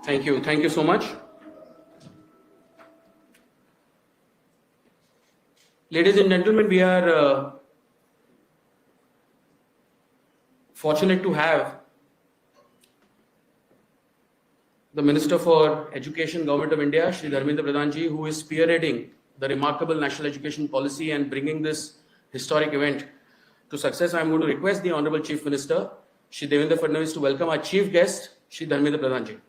Thank you. Thank you so much. Ladies and gentlemen, we are fortunate to have the Minister for Education, Government of India, Shri Devendra Fadnavis, who is spearheading the remarkable national education policy and bringing this historic event to success. I am going to request the Honorable Chief Minister, Shri Devendra Fadnavis, to welcome our chief guest, Shri Devendra Fadnavis.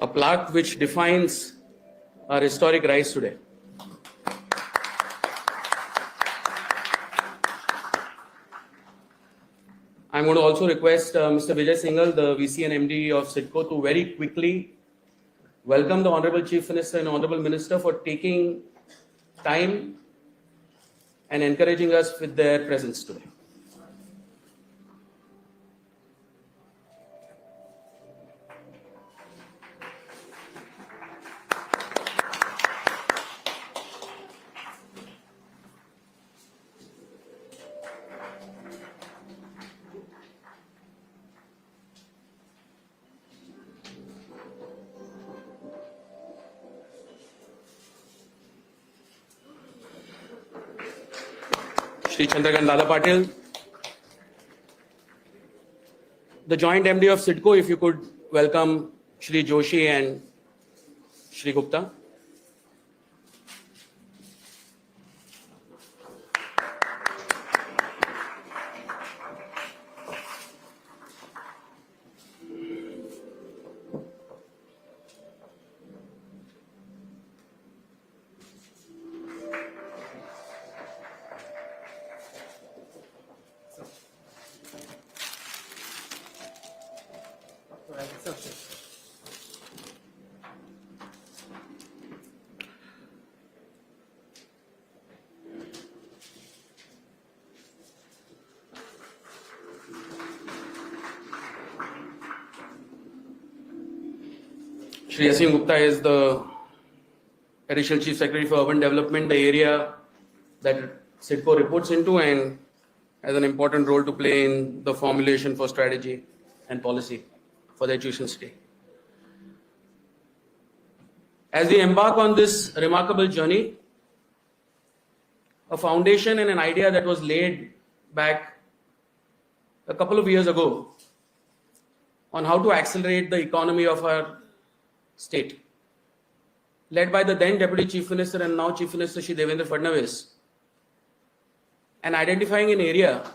A plaque which defines our historic rise today. I'm going to also request Mr. Vijay Singhal, the VC and MD of CIDCO, to very quickly welcome the Honorable Chief Minister and Honorable Minister for taking time and encouraging us with their presence today. Shri Chandrakant Dada Patil, the joint MD of CIDCO, if you could welcome Shri Joshi and Shri Gupta. Shri Asim Gupta is the Additional Chief Secretary for Urban Development, the area that CIDCO reports into, and has an important role to play in the formulation for strategy and policy for the education state. As we embark on this remarkable journey, a foundation and an idea that was laid back a couple of years ago on how to accelerate the economy of our state, led by the then Deputy Chief Minister and now Chief Minister Shri Devendra Fadnavis, and identifying an area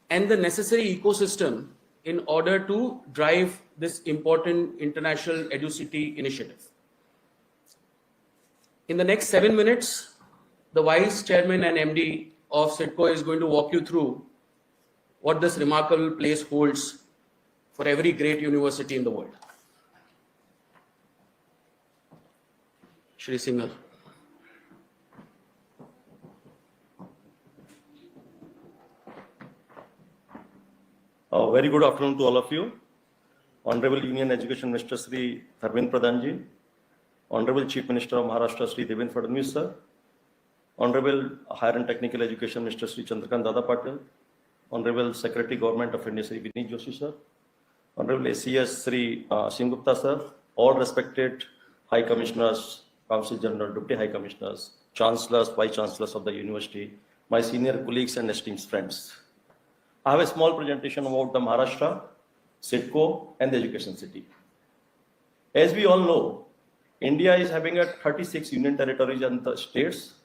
and the necessary ecosystem in order to drive this important international EduCity initiative. In the next 7 minutes, the Vice Chairman and MD of CIDCO is going to walk you through what this remarkable place holds for every great university in the world. Shri Singhal. Very good afternoon to all of you. Honorable Union Education Minister Shri Devendra Fadnavis, Honorable Chief Minister of Maharashtra Shri Devendra Fadnavis sir, Honorable Higher and Technical Education Minister Shri Chandrakant Dada Patil, Honorable Secretary Government of India Shri Vinit Joshi sir, Honorable ACS Shri Asim Gupta sir, all respected High Commissioners, Council General, Deputy High Commissioners, Chancellors, Vice Chancellors of the University, my senior colleagues and esteemed friends. I have a small presentation about the Maharashtra, CIDCO and the education city. As we all know, India is having 36 union territories and the states,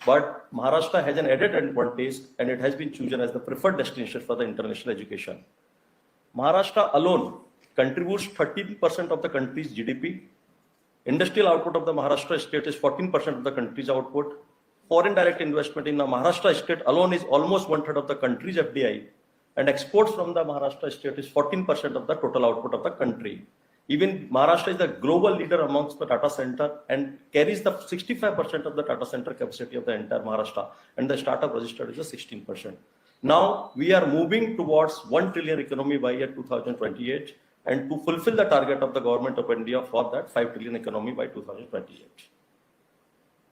but Maharashtra has an added advantage and it has been chosen as the preferred destination for the international education. Maharashtra alone contributes 13% of the country's GDP. Industrial output of the Maharashtra state is 14% of the country's output. Foreign direct investment in the Maharashtra state alone is almost 1/3 of the country's FDI. And exports from the Maharashtra state is 14% of the total output of the country. Even Maharashtra is the global leader amongst the data center and carries the 65% of the data center capacity of the entire Maharashtra, and the startup registered is a 16%. Now we are moving towards 1 trillion economy by year 2028, and to fulfill the target of the government of India for that 5 trillion economy by 2028.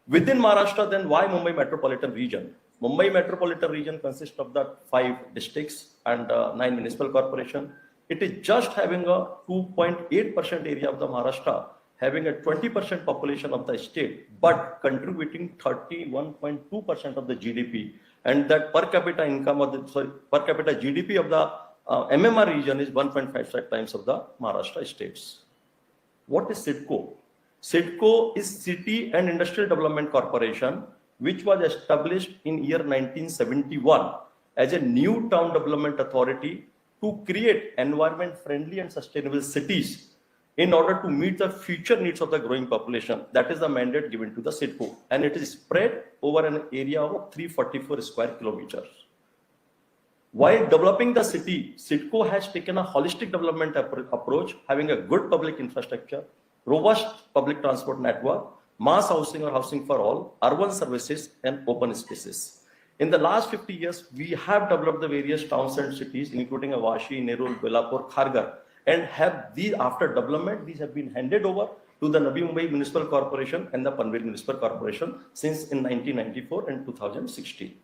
Within Maharashtra, then why Mumbai metropolitan region? Mumbai metropolitan region consists of the 5 districts and 9 municipal corporations. It is just having a 2.8% area of the Maharashtra, having a 20% population of the state, but contributing 31.2% of the GDP. And that per capita income of the, per capita GDP of the MMR region is 1.55 times of the Maharashtra states. What is CIDCO? CIDCO is City and Industrial Development Corporation, which was established in year 1971 as a new town development authority to create environment-friendly and sustainable cities in order to meet the future needs of the growing population. That is the mandate given to the CIDCO, and it is spread over an area of 344 square kilometers. While developing the city, CIDCO has taken a holistic development approach, having a good public infrastructure, robust public transport network, mass housing or housing for all, urban services, and open spaces. In the last 50 years, we have developed the various towns and cities, including Vashi, Nerul, Belapur, Kharghar, and have these, after development, these have been handed over to the Navi Mumbai Municipal Corporation and the Panvel Municipal Corporation since in 1994 and 2016.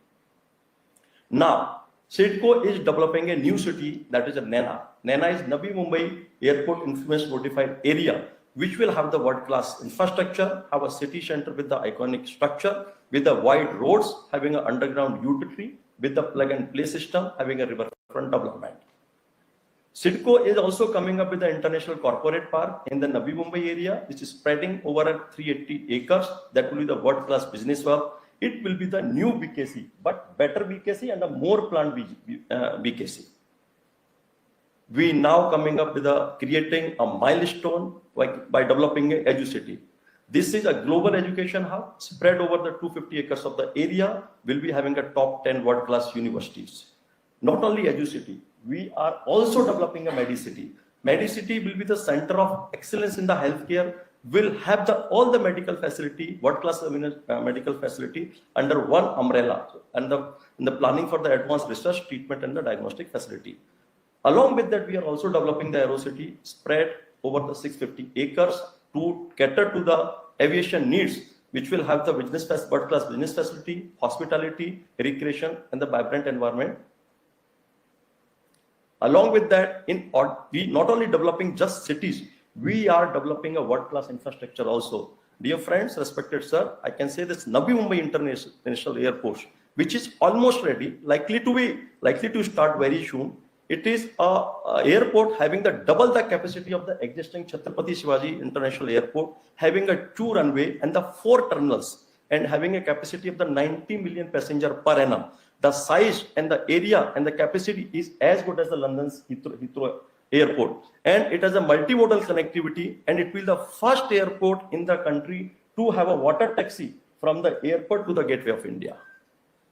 Now, CIDCO is developing a new city, that is a NENA. NENA is Navi Mumbai Airport Influence Notified Area, which will have the world-class infrastructure, have a city center with the iconic structure, with the wide roads, having an underground utility, with the plug-and-play system, having a riverfront development. CIDCO is also coming up with the International Corporate Park in the Navi Mumbai area, which is spreading over 380 acres. That will be the world-class business hub. It will be the new BKC, but better BKC and a more planned BKC. We now coming up with creating a milestone by developing a EduCity. This is a global education hub spread over the 250 acres of the area, will be having a top 10 world-class universities. Not only EduCity, we are also developing a MediCity. MediCity will be the center of excellence in the healthcare, will have all the medical facility, world-class medical facility under one umbrella, and the planning for the advanced research, treatment, and the diagnostic facility. Along with that, we are also developing the AeroCity spread over the 650 acres to cater to the aviation needs, which will have the world-class business facility, hospitality, recreation, and the vibrant environment. Along with that, we not only developing just cities, we are developing a world-class infrastructure also. Dear friends, respected sir, I can say this Navi Mumbai International Airport, which is almost ready, likely to start very soon. It is an airport having double the capacity of the existing Chhatrapati Shivaji International Airport, having a 2 runway and the 4 terminals, and having a capacity of the 90 million passenger per annum. The size and the area and the capacity is as good as the London's Heathrow Airport, and it has a multimodal connectivity, and it will be the first airport in the country to have a water taxi from the airport to the gateway of India.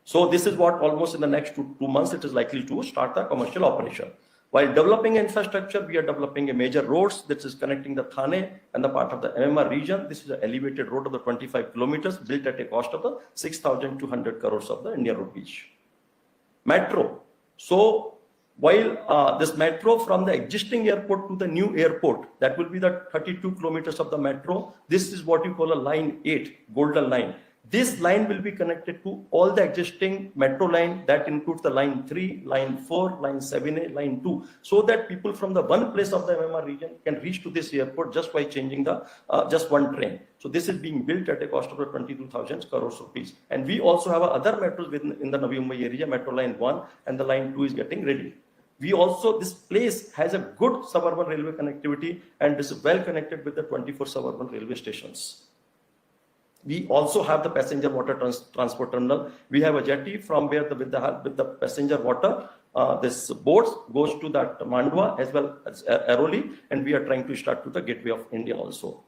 So this is what almost in the next 2 months it is likely to start the commercial operation. While developing infrastructure, we are developing a major roads that is connecting the Thane and the part of the MMR region. This is an elevated road of the 25 kilometers built at a cost of the 6,200 crores of the Indian rupees. Metro. So while this metro from the existing airport to the new airport, that will be the 32 kilometers of the metro. This is what you call a line 8, golden line. This line will be connected to all the existing metro line, that includes the line 3, line 4, line 7A, line 2, so that people from the one place of the MMR region can reach to this airport just by changing the just one train. So this is being built at a cost of 22,000 crores rupees. And we also have other metros in the Navi Mumbai area, metro line 1 and the line 2 is getting ready. We also, this place has a good suburban railway connectivity and is well connected with the 24 suburban railway stations. We also have the passenger water transport terminal. We have a jetty from where with the passenger water, this boats goes to that Mandwa as well as Airoli, and we are trying to start to the gateway of India also.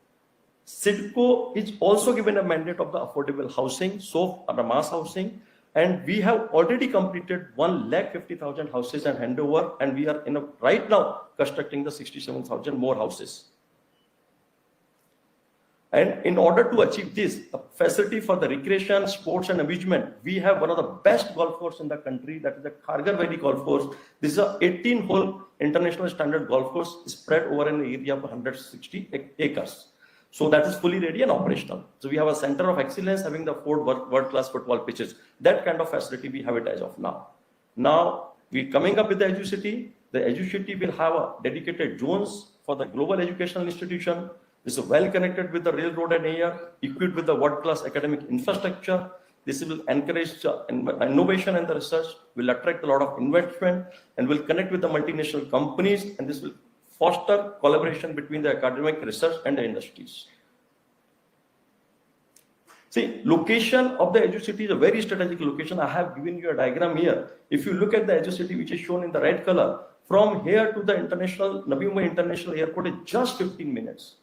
CIDCO is also given a mandate of the affordable housing, so the mass housing, and we have already completed 1,50,000 houses and handover, and we are right now constructing the 67,000 more houses. And in order to achieve this, the facility for the recreation, sports and amusement, we have one of the best golf courses in the country, that is the Khargar Valley Golf Course. This is a 18-hole international standard golf course spread over an area of 160 acres. So that is fully ready and operational. So we have a center of excellence having the 4 world-class football pitches. That kind of facility we have it as of now. Now we're coming up with the EduCity. The EduCity will have a dedicated zones for the global educational institution. This is well connected with the railroad and air, equipped with the world-class academic infrastructure. This will encourage innovation and the research, will attract a lot of investment, and will connect with the multinational companies, and this will foster collaboration between the academic research and the industries. See, location of the EduCity is a very strategic location. I have given you a diagram here. If you look at the EduCity, which is shown in the red color, from here to the Navi Mumbai International Airport is just 15 minutes.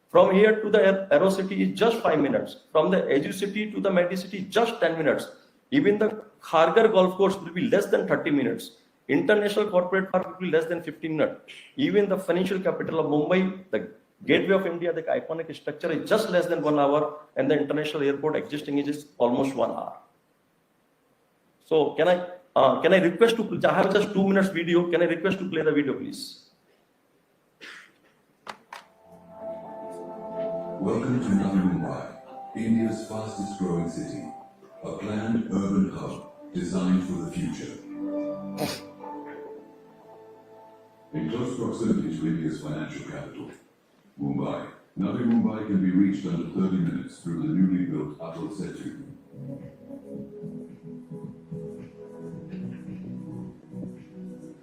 From here to the AeroCity is just 5 minutes. From the EduCity to the Medicity, just 10 minutes. Even the Khargar Golf Course will be less than 30 minutes. International Corporate Park will be less than 15 minutes. Even the financial capital of Mumbai, the Gateway of India, the iconic structure is just less than 1 hour, and the international airport existing is almost 1 hour. So can I request to, I have just 2 minutes video. Can I request to play the video, please? Welcome to Navi Mumbai, India's fastest growing city, a planned urban hub designed for the future. In close proximity to India's financial capital, Mumbai, Navi Mumbai can be reached under 30 minutes through the newly built Atal Setu.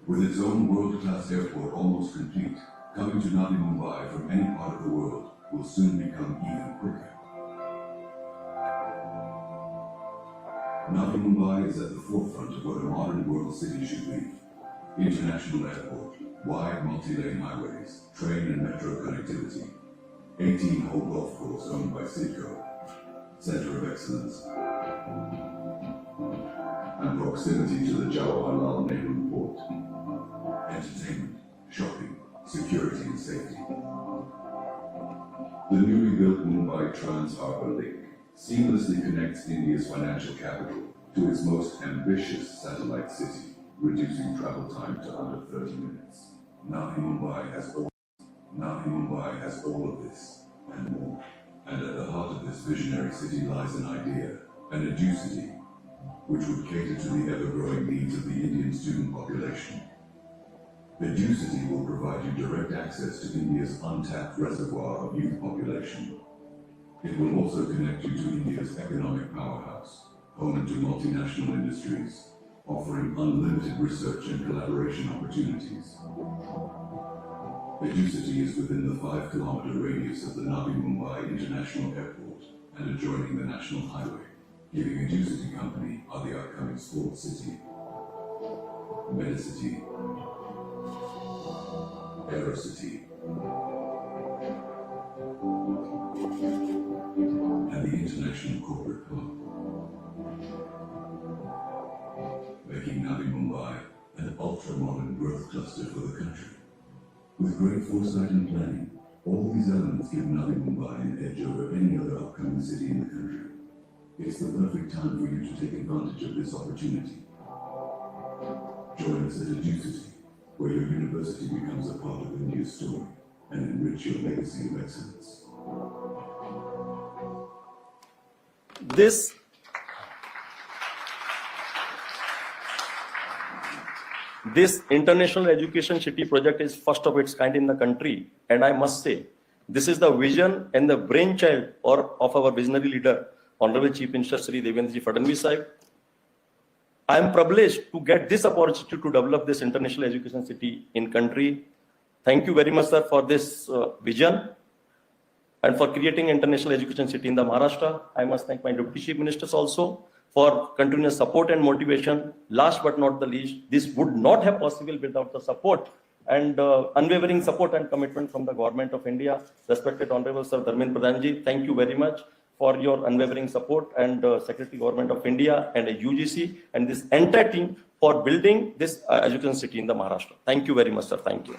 With its own world-class airport almost complete, coming to Navi Mumbai from any part of the world will soon become even quicker. Navi Mumbai is at the forefront of what a modern world city should be. International airport, wide multi-lane highways, train and metro connectivity, 18-hole golf course owned by Sidco, center of excellence, and proximity to the Jawaharlal Nehru Port. Entertainment, shopping, security and safety. The newly built Mumbai Trans Harbour Link seamlessly connects India's financial capital to its most ambitious satellite city, reducing travel time to under 30 minutes. Navi Mumbai has all of this and more. And at the heart of this visionary city lies an idea, an EduCity, which would cater to the ever-growing needs of the Indian student population. EduCity will provide you direct access to India's untapped reservoir of youth population. It will also connect you to India's economic powerhouse, home to multinational industries, offering unlimited research and collaboration opportunities. EduCity is within the 5-kilometer radius of the Navi Mumbai International Airport and adjoining the National Highway, giving EduCity Company are the upcoming sports city, Medicity, AeroCity, and the International Corporate Park, making Navi Mumbai an ultra-modern growth cluster for the country. With great foresight and planning, all these elements give Navi Mumbai an edge over any other upcoming city in the country. It's the perfect time for you to take advantage of this opportunity. Join us at EduCity, where your university becomes a part of India's story and enrich your legacy of excellence. This International Education City project is first of its kind in the country, and I must say, this is the vision and the brainchild of our visionary leader, Honorable Chief Minister Shri Devendra Fadnavis. I am privileged to get this opportunity to develop this International Education City in country. Thank you very much, sir, for this vision and for creating International Education City in the Maharashtra. I must thank my Deputy Chief Ministers also for continuous support and motivation. Last but not the least, this would not have possible without the support and unwavering support and commitment from the Government of India. Respected Honorable Sir Dharmendra Pradhanji, thank you very much for your unwavering support, and Secretary Government of India and UGC and this entire team for building this education city in the Maharashtra. Thank you very much, sir. Thank you.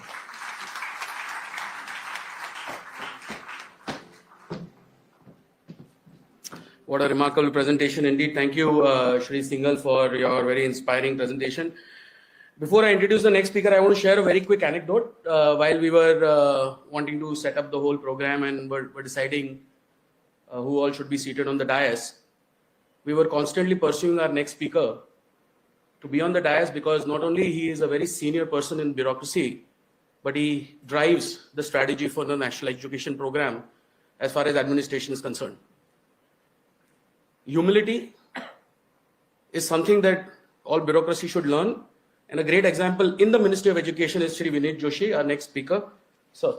What a remarkable presentation indeed. Thank you, Shri Singhal, for your very inspiring presentation. Before I introduce the next speaker, I want to share a very quick anecdote. While we were wanting to set up the whole program and were deciding who all should be seated on the dais, we were constantly pursuing our next speaker to be on the dais, because not only he is a very senior person in bureaucracy, but he drives the strategy for the national education program as far as administration is concerned. Humility is something that all bureaucracy should learn. And a great example in the Ministry of Education is Shri Vinit Joshi, our next speaker. Sir.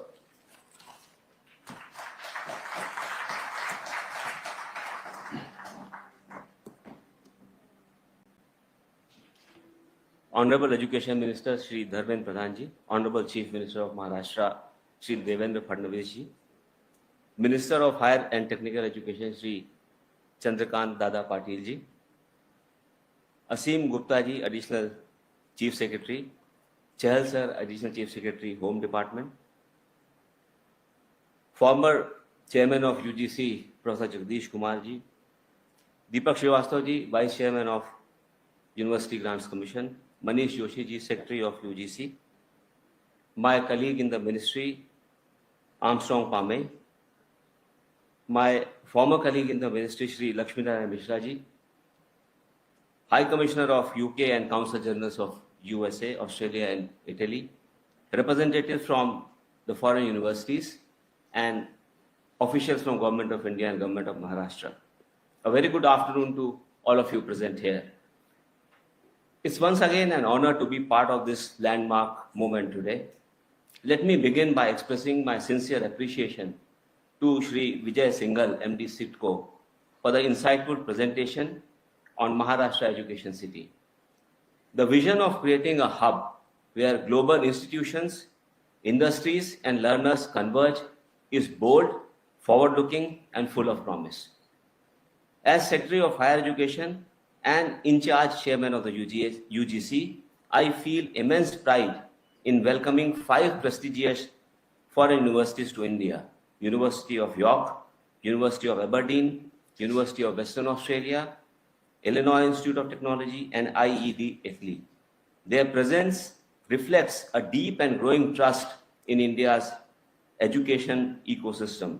Honorable Education Minister Shri Devendra Fadnavis, Honorable Chief Minister of Maharashtra Shri Devendra Fadnavis, Minister of Higher and Technical Education Shri Chandrakant Dada Patil ji, Asim Gupta ji, Additional Chief Secretary, Chahal sir, Additional Chief Secretary, Home Department, former Chairman of UGC, Professor Jagdish Kumar ji, Deepak Srivastava ji, Vice Chairman of University Grants Commission, Manish Joshi ji, Secretary of UGC, my colleague in the ministry, Armstrong Pame, my former colleague in the ministry, Shri Lakshminarayan Mishra ji, High Commissioner of UK and Council Generals of USA, Australia and Italy, representatives from the foreign universities and officials from Government of India and Government of Maharashtra. A very good afternoon to all of you present here. It's once again an honor to be part of this landmark moment today. Let me begin by expressing my sincere appreciation to Shri Vijay Singhal, MD SITCO, for the insightful presentation on Maharashtra Education City. The vision of creating a hub where global institutions, industries, and learners converge is bold, forward-looking, and full of promise. As Secretary of Higher Education and in-charge Chairman of the UGC, I feel immense pride in welcoming 5 prestigious foreign universities to India: University of York, University of Aberdeen, University of Western Australia, Illinois Institute of Technology, and IED Italy. Their presence reflects a deep and growing trust in India's education ecosystem.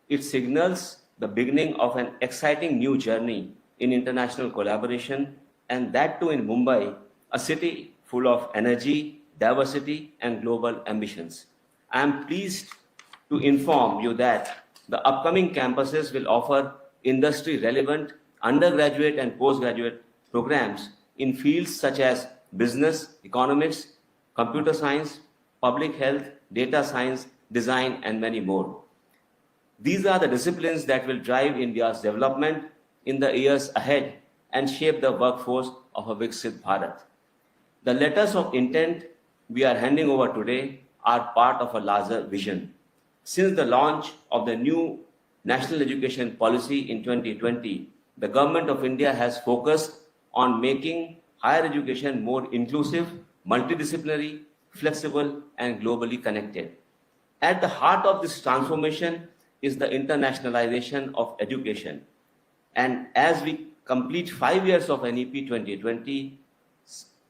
It signals the beginning of an exciting new journey in international collaboration, and that too in Mumbai, a city full of energy, diversity, and global ambitions. I am pleased to inform you that the upcoming campuses will offer industry-relevant undergraduate and postgraduate programs in fields such as business, economics, computer science, public health, data science, design, and many more. These are the disciplines that will drive India's development in the years ahead and shape the workforce of a Viksit Bharat. The letters of intent we are handing over today are part of a larger vision. Since the launch of the new National Education Policy in 2020, the Government of India has focused on making higher education more inclusive, multidisciplinary, flexible, and globally connected. At the heart of this transformation is the internationalization of education. And as we complete 5 years of NEP 2020,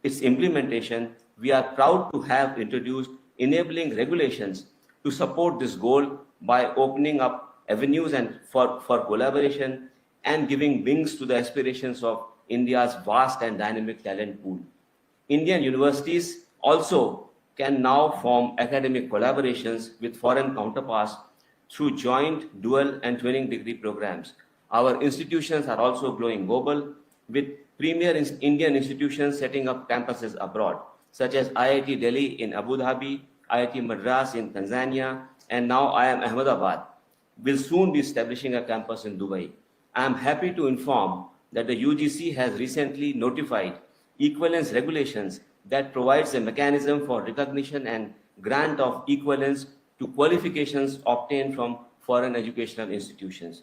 its implementation, we are proud to have introduced enabling regulations to support this goal by opening up avenues for collaboration and giving wings to the aspirations of India's vast and dynamic talent pool. Indian universities also can now form academic collaborations with foreign counterparts through joint, dual, and twinning degree programs. Our institutions are also growing global, with premier Indian institutions setting up campuses abroad, such as IIT Delhi in Abu Dhabi, IIT Madras in Tanzania, and now IIM Ahmedabad will soon be establishing a campus in Dubai. I am happy to inform that the UGC has recently notified equivalence regulations that provides a mechanism for recognition and grant of equivalence to qualifications obtained from foreign educational institutions.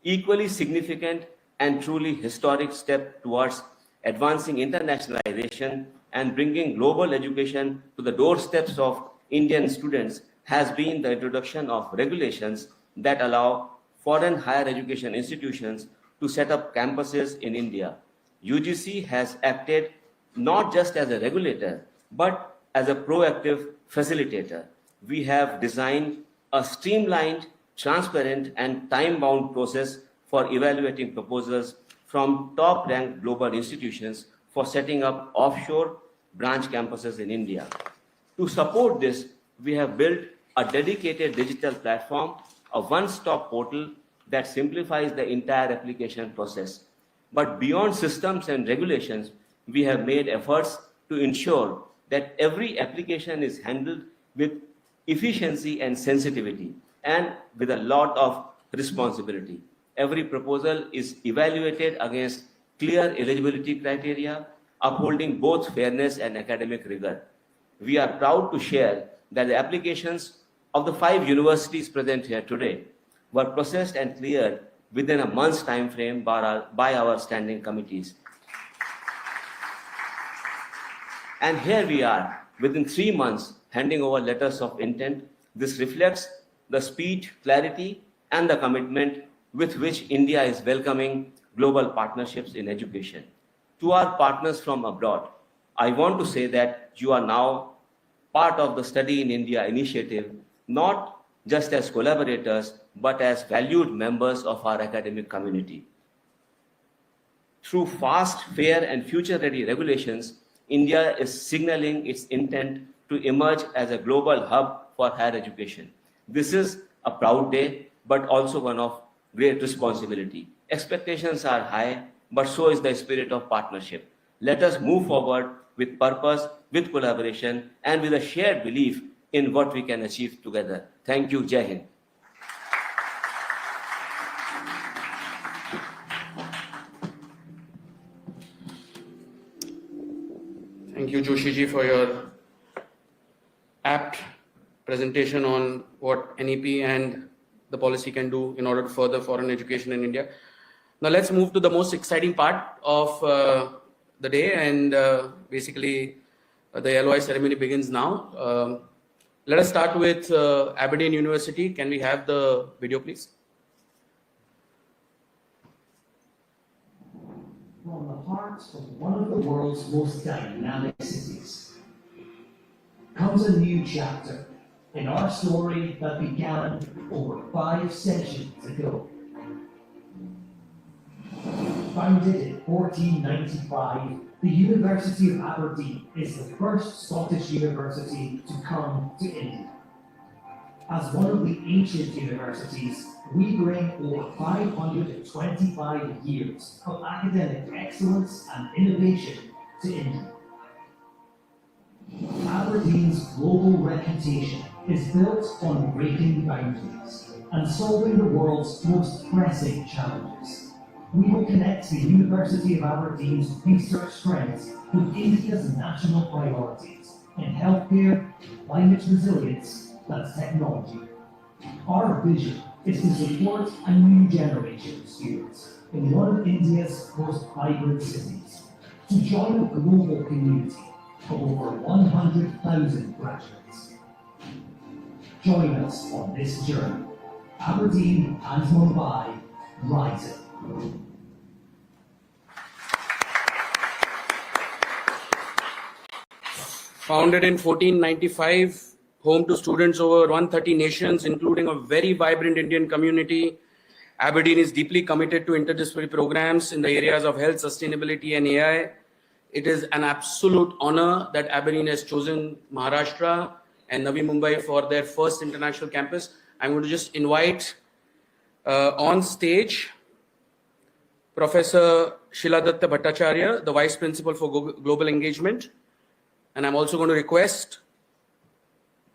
Equally significant and truly historic step towards advancing internationalization and bringing global education to the doorsteps of Indian students has been the introduction of regulations that allow foreign higher education institutions to set up campuses in India. UGC has acted not just as a regulator, but as a proactive facilitator. We have designed a streamlined, transparent, and time-bound process for evaluating proposals from top-ranked global institutions for setting up offshore branch campuses in India. To support this, we have built a dedicated digital platform, a one-stop portal that simplifies the entire application process. But beyond systems and regulations, we have made efforts to ensure that every application is handled with efficiency and sensitivity, and with a lot of responsibility. Every proposal is evaluated against clear eligibility criteria, upholding both fairness and academic rigor. We are proud to share that the applications of the 5 universities present here today were processed and cleared within a month's time frame by our standing committees. And here we are, within 3 months, handing over letters of intent. This reflects the speed, clarity, and the commitment with which India is welcoming global partnerships in education. To our partners from abroad, I want to say that you are now part of the Study in India initiative, not just as collaborators, but as valued members of our academic community. Through fast, fair, and future-ready regulations, India is signaling its intent to emerge as a global hub for higher education. This is a proud day, but also one of great responsibility. Expectations are high, but so is the spirit of partnership. Let us move forward with purpose, with collaboration, and with a shared belief in what we can achieve together. Thank you. Jai Hind. Thank you, Joshi ji, for your apt presentation on what NEP and the policy can do in order to further foreign education in India. Now let's move to the most exciting part of the day, and basically the LOI ceremony begins now. Let us start with Aberdeen University. Can we have the video, please? From the heart of one of the world's most dynamic cities comes a new chapter in our story that began over 5 centuries ago. Founded in 1495, the University of Aberdeen is the first Scottish university to come to India. As one of the ancient universities, we bring over 525 years of academic excellence and innovation to India. Aberdeen's global reputation is built on breaking boundaries and solving the world's most pressing challenges. We will connect the University of Aberdeen's research strengths with India's national priorities in healthcare, climate resilience, and technology. Our vision is to support a new generation of students in one of India's most vibrant cities, to join a global community of over 100,000 graduates. Join us on this journey. Aberdeen and Mumbai, rising. Founded in 1495, home to students over 130 nations, including a very vibrant Indian community, Aberdeen is deeply committed to interdisciplinary programs in the areas of health, sustainability, and AI. It is an absolute honor that Aberdeen has chosen Maharashtra and Navi Mumbai for their first international campus. I'm going to just invite on stage Professor Shiladatta Bhattacharya, the Vice Principal for Global Engagement. And I'm also going to request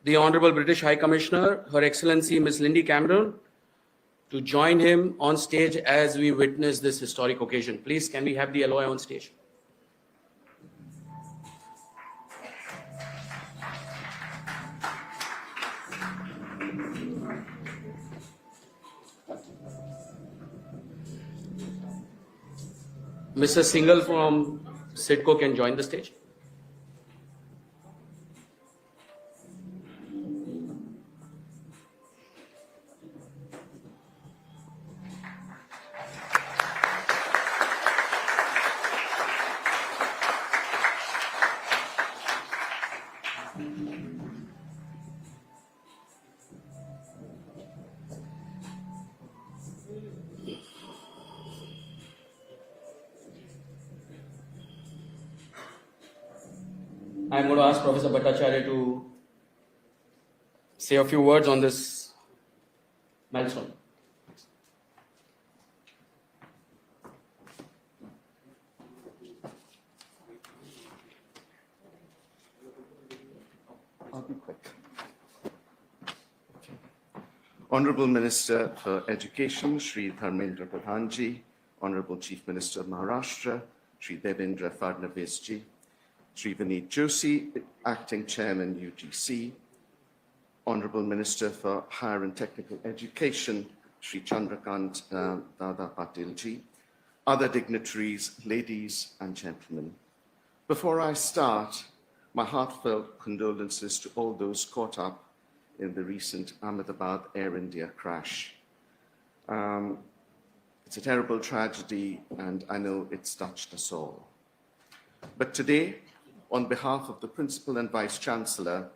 the Honorable British High Commissioner, Her Excellency Ms. Lindy Cameron, to join him on stage as we witness this historic occasion. Please, can we have the LOI on stage? Mr. Singhal from SIDCO can join the stage. I'm going to ask Professor Bhattacharya to say a few words on this milestone. I'll be quick. Honourable Minister for Education, Shri Dharmendra Pradhanji, Honourable Chief Minister of Maharashtra, Shri Devendra Fadnavis ji, Shri Vineet Joshi, Acting Chairman UGC, Honourable Minister for Higher and Technical Education, Shri Chandrakant Dada Patil ji, other dignitaries, ladies and gentlemen. Before I start, my heartfelt condolences to all those caught up in the recent Ahmedabad Air India crash. It's a terrible tragedy, and I know it's touched us all. But today, on behalf of the Principal and Vice Chancellor,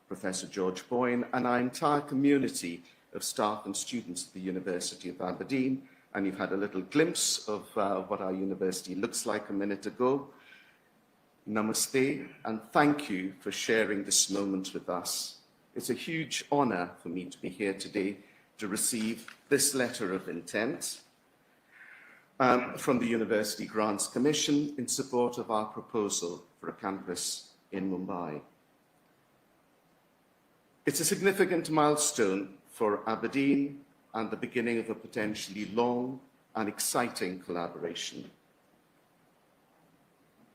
Professor George Boyne, and our entire community of staff and students at the University of Aberdeen, and you've had a little glimpse of what our university looks like a minute ago, namaste, and thank you for sharing this moment with us. It's a huge honor for me to be here today to receive this letter of intent from the University Grants Commission in support of our proposal for a campus in Mumbai. It's a significant milestone for Aberdeen and the beginning of a potentially long and exciting collaboration.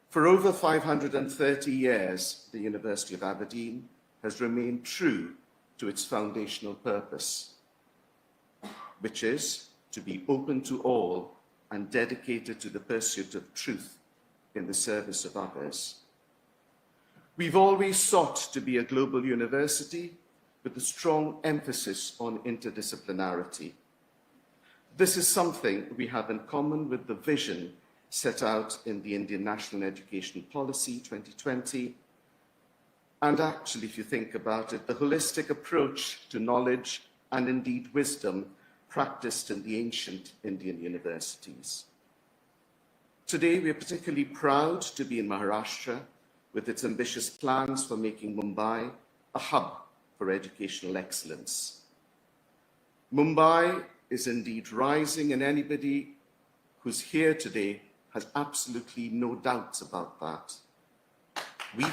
For over 530 years, the University of Aberdeen has remained true to its foundational purpose, which is to be open to all and dedicated to the pursuit of truth in the service of others. We've always sought to be a global university with a strong emphasis on interdisciplinarity. This is something we have in common with the vision set out in the Indian National Education Policy 2020, and actually, if you think about it, the holistic approach to knowledge and indeed wisdom practiced in the ancient Indian universities. Today, we are particularly proud to be in Maharashtra with its ambitious plans for making Mumbai a hub for educational excellence. Mumbai is indeed rising, and anybody who's here today has absolutely no doubts about that. We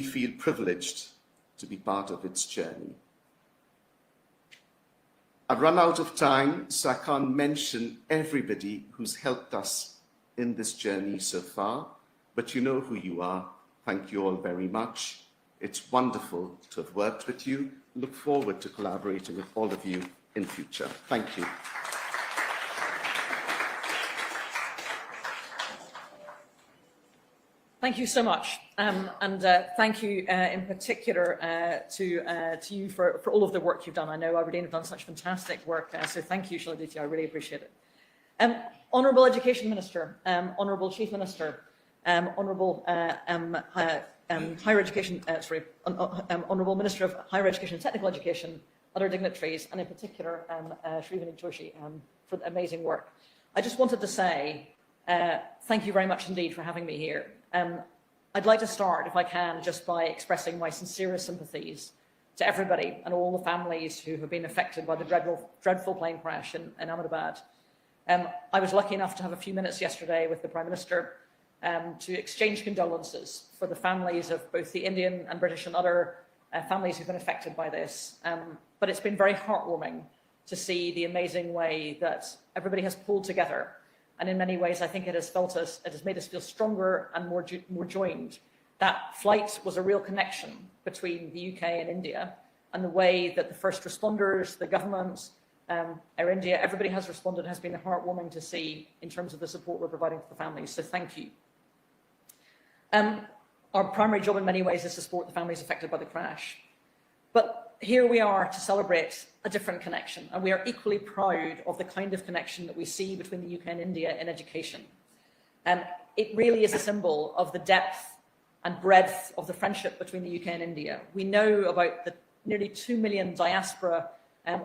feel privileged to be part of its journey. I've run out of time, so I can't mention everybody who's helped us in this journey so far, but you know who you are. Thank you all very much. It's wonderful to have worked with you. Look forward to collaborating with all of you in future. Thank you. Thank you so much, and thank you in particular to you for all of the work you've done. I know Aberdeen have done such fantastic work, so thank you, Shaladitya, I really appreciate it. Honourable Education Minister, Honourable Chief Minister, Honourable Higher Education, Honourable Minister of Higher Education and Technical Education, other dignitaries, and in particular Shri Vineet Joshi for the amazing work. I just wanted to say thank you very much indeed for having me here. I'd like to start, if I can, just by expressing my sincerest sympathies to everybody and all the families who have been affected by the dreadful plane crash in Ahmedabad. I was lucky enough to have a few minutes yesterday with the Prime Minister to exchange condolences for the families of both the Indian and British and other families who've been affected by this. But it's been very heartwarming to see the amazing way that everybody has pulled together. And in many ways, I think it has made us feel stronger and more joined. That flight was a real connection between the UK and India, and the way that the first responders, the government, Air India, everybody has responded has been heartwarming to see in terms of the support we're providing to the families. So thank you. Our primary job in many ways is to support the families affected by the crash. But here we are to celebrate a different connection, and we are equally proud of the kind of connection that we see between the UK and India in education. It really is a symbol of the depth and breadth of the friendship between the UK and India. We know about the nearly 2 million diaspora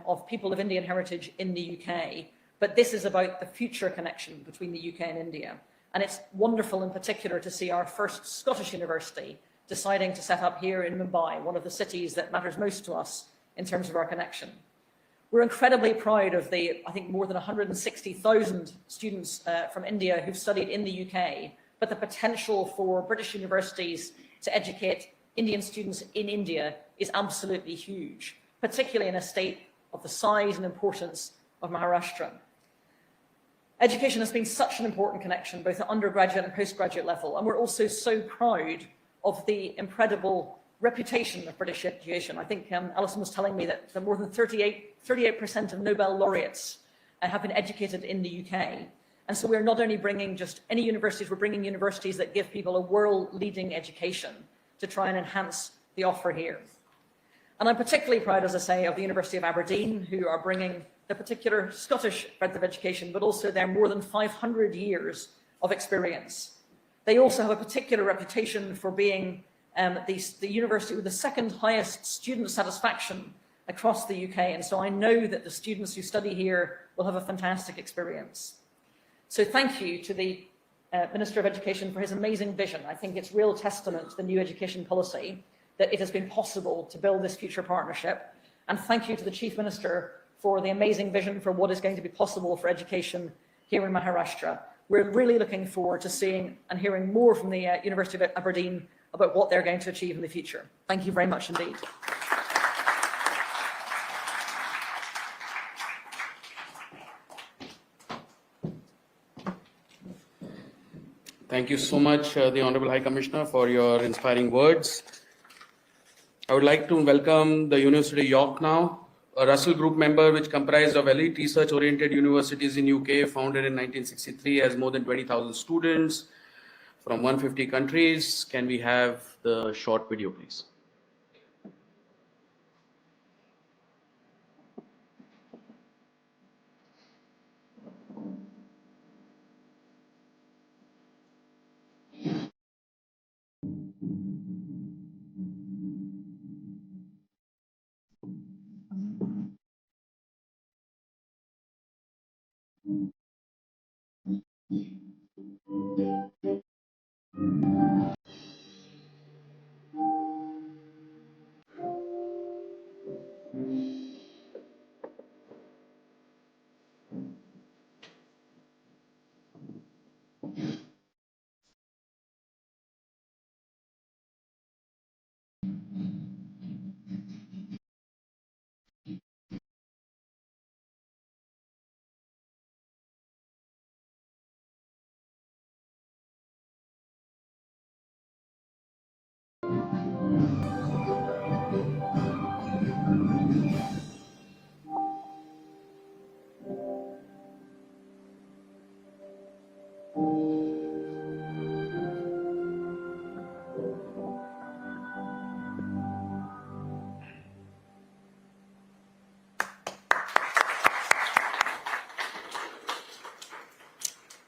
of people of Indian heritage in the UK, But this is about the future connection between the UK and India. And it's wonderful in particular to see our first Scottish university deciding to set up here in Mumbai, one of the cities that matters most to us in terms of our connection. We're incredibly proud of the, I think, more than 160,000 students from India who've studied in the UK, but the potential for British universities to educate Indian students in India is absolutely huge, particularly in a state of the size and importance of Maharashtra. Education has been such an important connection, both at undergraduate and postgraduate level, and we're also so proud of the incredible reputation of British education. I think Alison was telling me that more than 38% of Nobel laureates have been educated in the UK. And so we're not only bringing just any universities, we're bringing universities that give people a world-leading education to try and enhance the offer here. And I'm particularly proud, as I say, of the University of Aberdeen, who are bringing the particular Scottish breadth of education, but also their more than 500 years of experience. They also have a particular reputation for being the university with the second highest student satisfaction across the UK. And so I know that the students who study here will have a fantastic experience. So thank you to the Minister of Education for his amazing vision. I think it's real testament to the new education policy that it has been possible to build this future partnership. And thank you to the Chief Minister for the amazing vision for what is going to be possible for education here in Maharashtra. We're really looking forward to seeing and hearing more from the University of Aberdeen about what they're going to achieve in the future. Thank you very much indeed. Thank you so much, the Honorable High Commissioner, for your inspiring words. I would like to welcome the University of York now, a Russell Group member which comprised of elite research-oriented universities in UK, founded in 1963, has more than 20,000 students from 150 countries. Can we have the short video, please?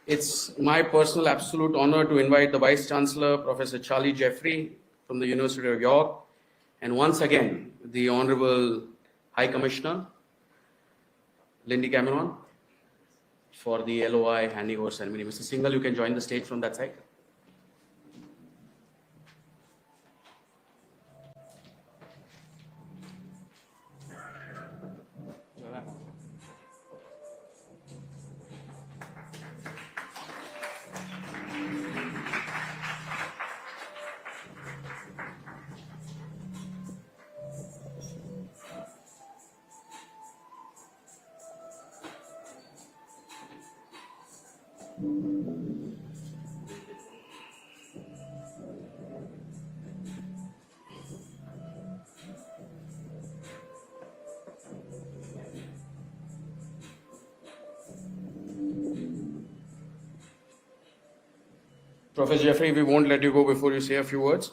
It's my personal absolute honor to invite the Vice Chancellor, Professor Charlie Jeffrey from the University of York, and once again, the Honorable High Commissioner, Lindy Cameron, for the LOI handing over ceremony. Mr. Singhal, you can join the stage from that side. Professor Jeffrey, we won't let you go before you say a few words.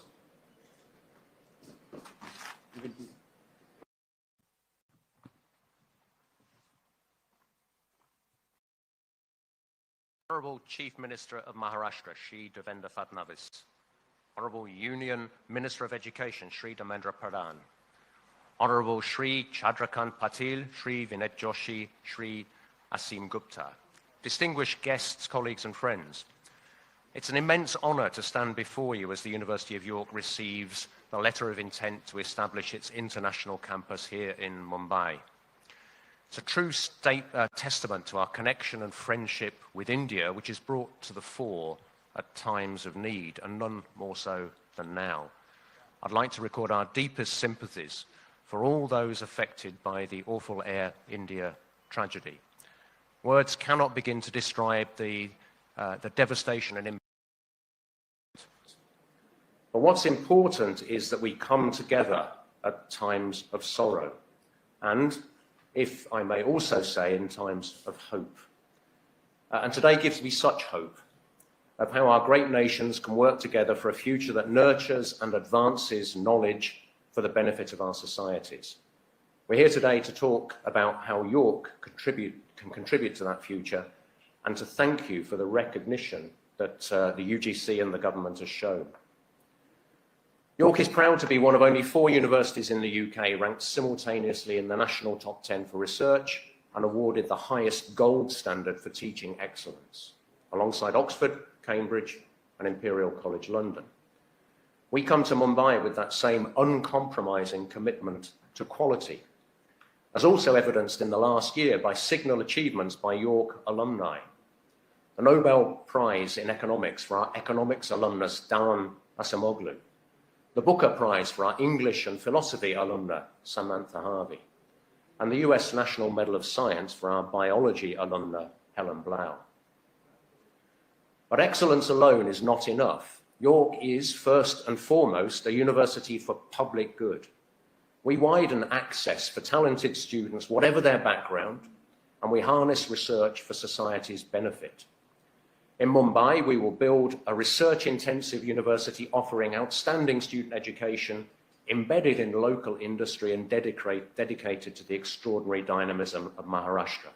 Honourable Chief Minister of Maharashtra, Shri Devendra Fadnavis. Honourable Union Minister of Education, Shri Devendra Pradhan. Honourable Shri Chandrakant Patil, Shri Vinay Joshi, Shri Asim Gupta, distinguished guests, colleagues and friends. It's an immense honour to stand before you as the University of York receives the letter of intent to establish its international campus here in Mumbai. It's a true testament to our connection and friendship with India, which is brought to the fore at times of need, and none more so than now. I'd like to record our deepest sympathies for all those affected by the awful Air India tragedy. Words cannot begin to describe the devastation and impact. But what's important is that we come together at times of sorrow, and, if I may also say, in times of hope. And today gives me such hope of how our great nations can work together for a future that nurtures and advances knowledge for the benefit of our societies. We're here today to talk about how York can contribute to that future, and to thank you for the recognition that the UGC and the government has shown. York is proud to be one of only 4 universities in the UK ranked simultaneously in the national top 10 for research and awarded the highest gold standard for teaching excellence, alongside Oxford, Cambridge and Imperial College London. We come to Mumbai with that same uncompromising commitment to quality, as also evidenced in the last year by signal achievements by York alumni. The Nobel Prize in Economics for our economics alumnus Daran Acemoglu, the Booker Prize for our English and Philosophy alumna Samantha Harvey, and the US National Medal of Science for our biology alumna Helen Blau. But excellence alone is not enough. York is, first and foremost, a university for public good. We widen access for talented students, whatever their background, and we harness research for society's benefit. In Mumbai, we will build a research-intensive university offering outstanding student education, embedded in local industry and dedicated to the extraordinary dynamism of Maharashtra.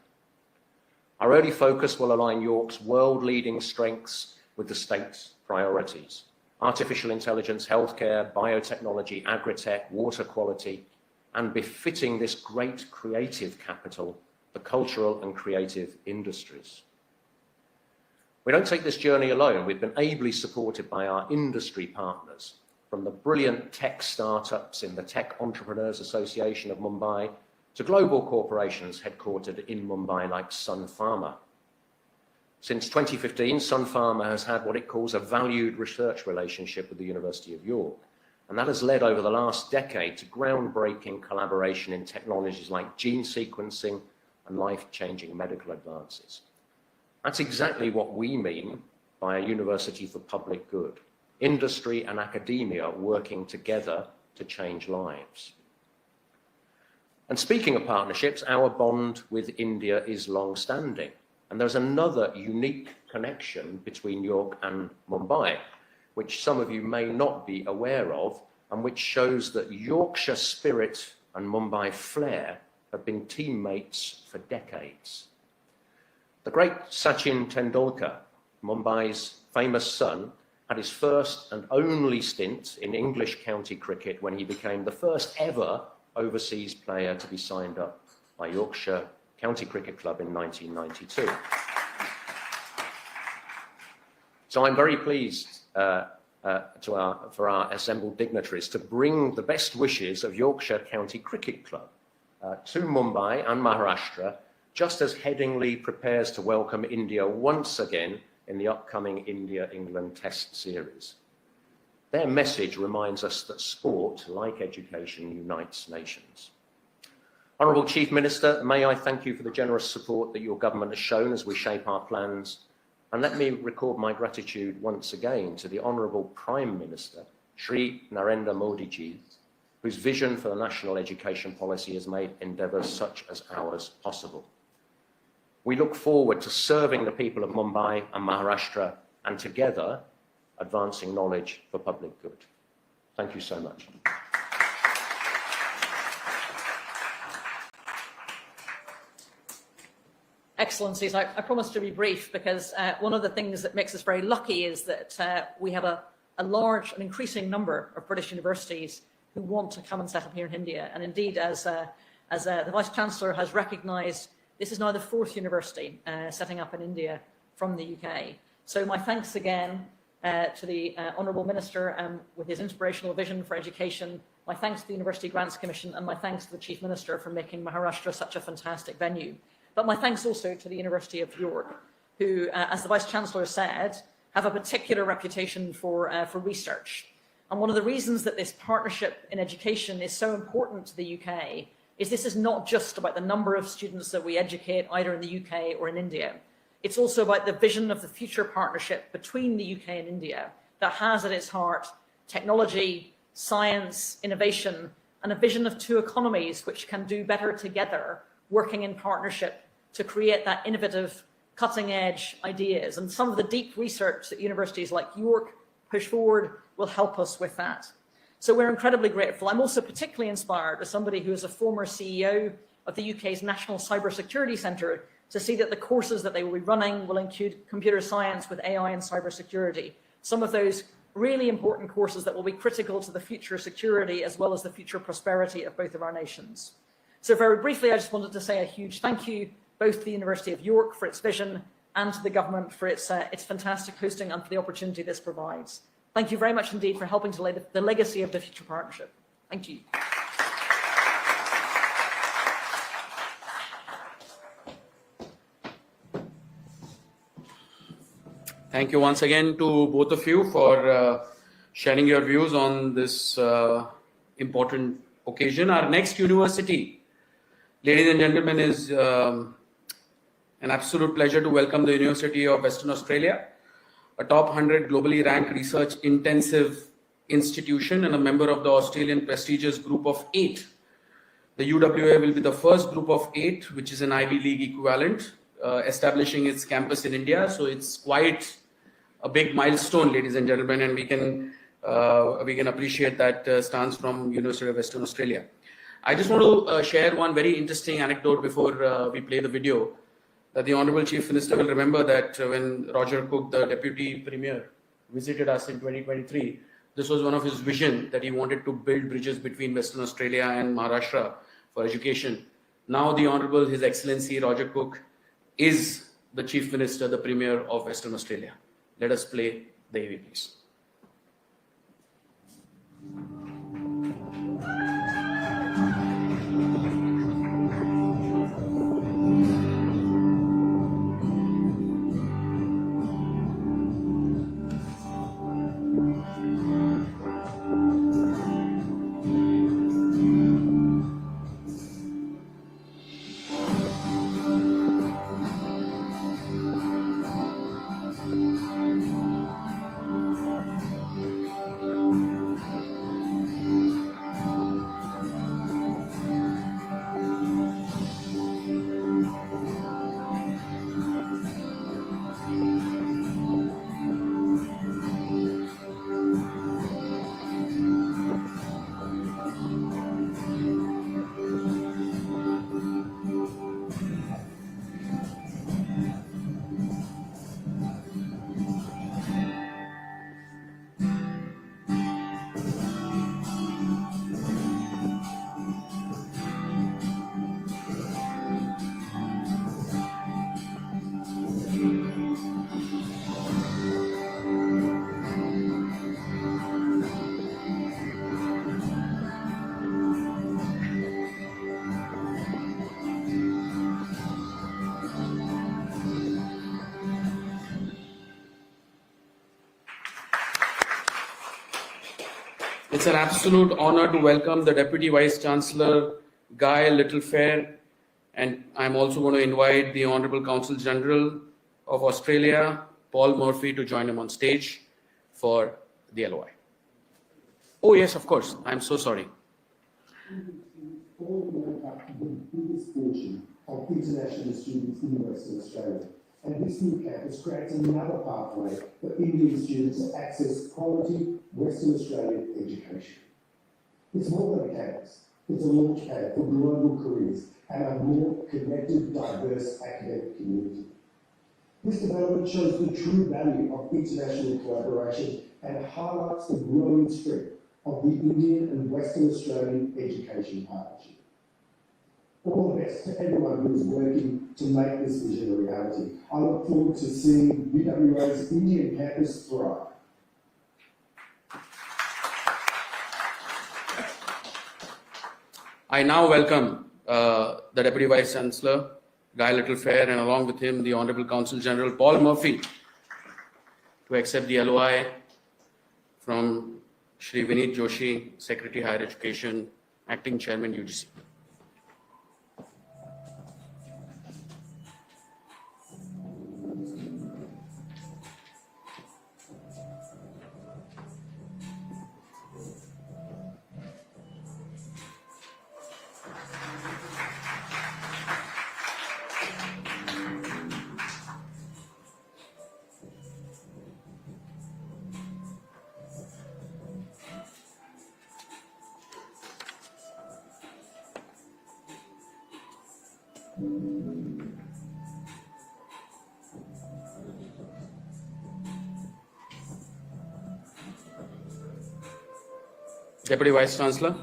Our early focus will align York's world-leading strengths with the state's priorities: artificial intelligence, healthcare, biotechnology, agri-tech, water quality, and befitting this great creative capital, the cultural and creative industries. We don't take this journey alone. We've been ably supported by our industry partners, from the brilliant tech startups in the Tech Entrepreneurs Association of Mumbai to global corporations headquartered in Mumbai like Sun Pharma. Since 2015, Sun Pharma has had what it calls a valued research relationship with the University of York, and that has led over the last decade to groundbreaking collaboration in technologies like gene sequencing and life-changing medical advances. That's exactly what we mean by a university for public good: industry and academia working together to change lives. And speaking of partnerships, our bond with India is long-standing. And there's another unique connection between York and Mumbai, which some of you may not be aware of, and which shows that Yorkshire spirit and Mumbai flair have been teammates for decades. The great Sachin Tendulkar, Mumbai's famous son, had his first and only stint in English county cricket when he became the first ever overseas player to be signed up by Yorkshire County Cricket Club in 1992. So I'm very pleased for our assembled dignitaries to bring the best wishes of Yorkshire County Cricket Club to Mumbai and Maharashtra, just as Headingley prepares to welcome India once again in the upcoming India-England Test Series. Their message reminds us that sport, like education, unites nations. Honourable Chief Minister, may I thank you for the generous support that your government has shown as we shape our plans, and let me record my gratitude once again to the Honourable Prime Minister, Shri Narendra Modi ji, whose vision for the national education policy has made endeavours such as ours possible. We look forward to serving the people of Mumbai and Maharashtra, and together advancing knowledge for public good. Thank you so much. Excellencies, I promise to be brief, because one of the things that makes us very lucky is that we have a large and increasing number of British universities who want to come and settle here in India. And indeed, as the Vice-Chancellor has recognised, This is now the 4th university setting up in India from the UK. So my thanks again to the Honourable Minister with his inspirational vision for education, my thanks to the University Grants Commission, and my thanks to the Chief Minister for making Maharashtra such a fantastic venue. But my thanks also to the University of York, who, as the Vice-Chancellor said, have a particular reputation for research. And one of the reasons that this partnership in education is so important to the UK is this is not just about the number of students that we educate either in the UK or in India. It's also about the vision of the future partnership between the UK and India that has at its heart technology, science, innovation, and a vision of two economies which can do better together, working in partnership to create that innovative, cutting-edge ideas. And some of the deep research that universities like York push forward will help us with that. So we're incredibly grateful. I'm also particularly inspired as somebody who is a former CEO of the UK's National Cybersecurity Centre to see that the courses that they will be running will include computer science with AI and cybersecurity. Some of those really important courses that will be critical to the future security as well as the future prosperity of both of our nations. So very briefly, I just wanted to say a huge thank you both to the University of York for its vision and to the government for its fantastic hosting and for the opportunity this provides. Thank you very much indeed for helping to lay the legacy of the future partnership. Thank you. Thank you once again to both of you for sharing your views on this important occasion. Our next university, ladies and gentlemen, is an absolute pleasure to welcome the University of Western Australia, a top 100 globally ranked research intensive institution and a member of the Australian prestigious group of 8. The UWA will be the first group of 8, which is an Ivy League equivalent, establishing its campus in India. So it's quite a big milestone, ladies and gentlemen, and we can appreciate that stance from University of Western Australia. I just want to share one very interesting anecdote before we play the video. That the Honourable Chief Minister will remember that when Roger Cook, the Deputy Premier, visited us in 2023, this was one of his visions that he wanted to build bridges between Western Australia and Maharashtra for education. Now the Honourable His Excellency Roger Cook is the Chief Minister, the Premier of Western Australia. Let us play the AV, please. It's an absolute honor to welcome the Deputy Vice-Chancellor, Guy Littlefair, and I'm also going to invite the Honourable Consul General of Australia, Paul Murphy, to join him on stage for the LOI. Oh yes, of course. I'm so sorry. All know about the biggest fortune of international students in Western Australia. And this new campus creates another pathway for Indian students to access quality Western Australian education. It's more than a campus. It's a launchpad for global careers and a more connected, diverse academic community. This development shows the true value of international collaboration and highlights the growing strength of the Indian and Western Australian education partnership. All the best to everyone who is working to make this vision a reality. I look forward to seeing UWA's Indian campus thrive. I now welcome the Deputy Vice Chancellor, Guy Littlefair, and along with him, the Honourable Consul General Paul Murphy, to accept the LOI from Shri Vineet Joshi, Secretary Higher Education, Acting Chairman, UGC. Deputy Vice Chancellor.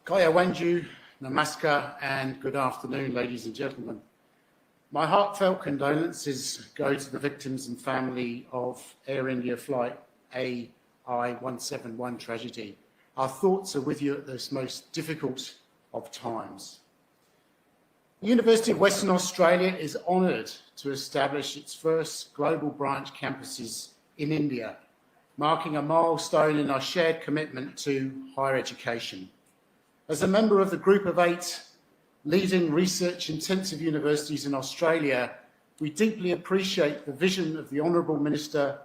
Kaya Wanju, Namaskar, and good afternoon, ladies and gentlemen. My heartfelt condolences go to the victims and family of Air India flight AI-171 tragedy. Our thoughts are with you at this most difficult of times. The University of Western Australia is honoured to establish its first global branch campuses in India, marking a milestone in our shared commitment to higher education. As a member of the group of 8 leading research-intensive universities in Australia, we deeply appreciate the vision of the Honourable Minister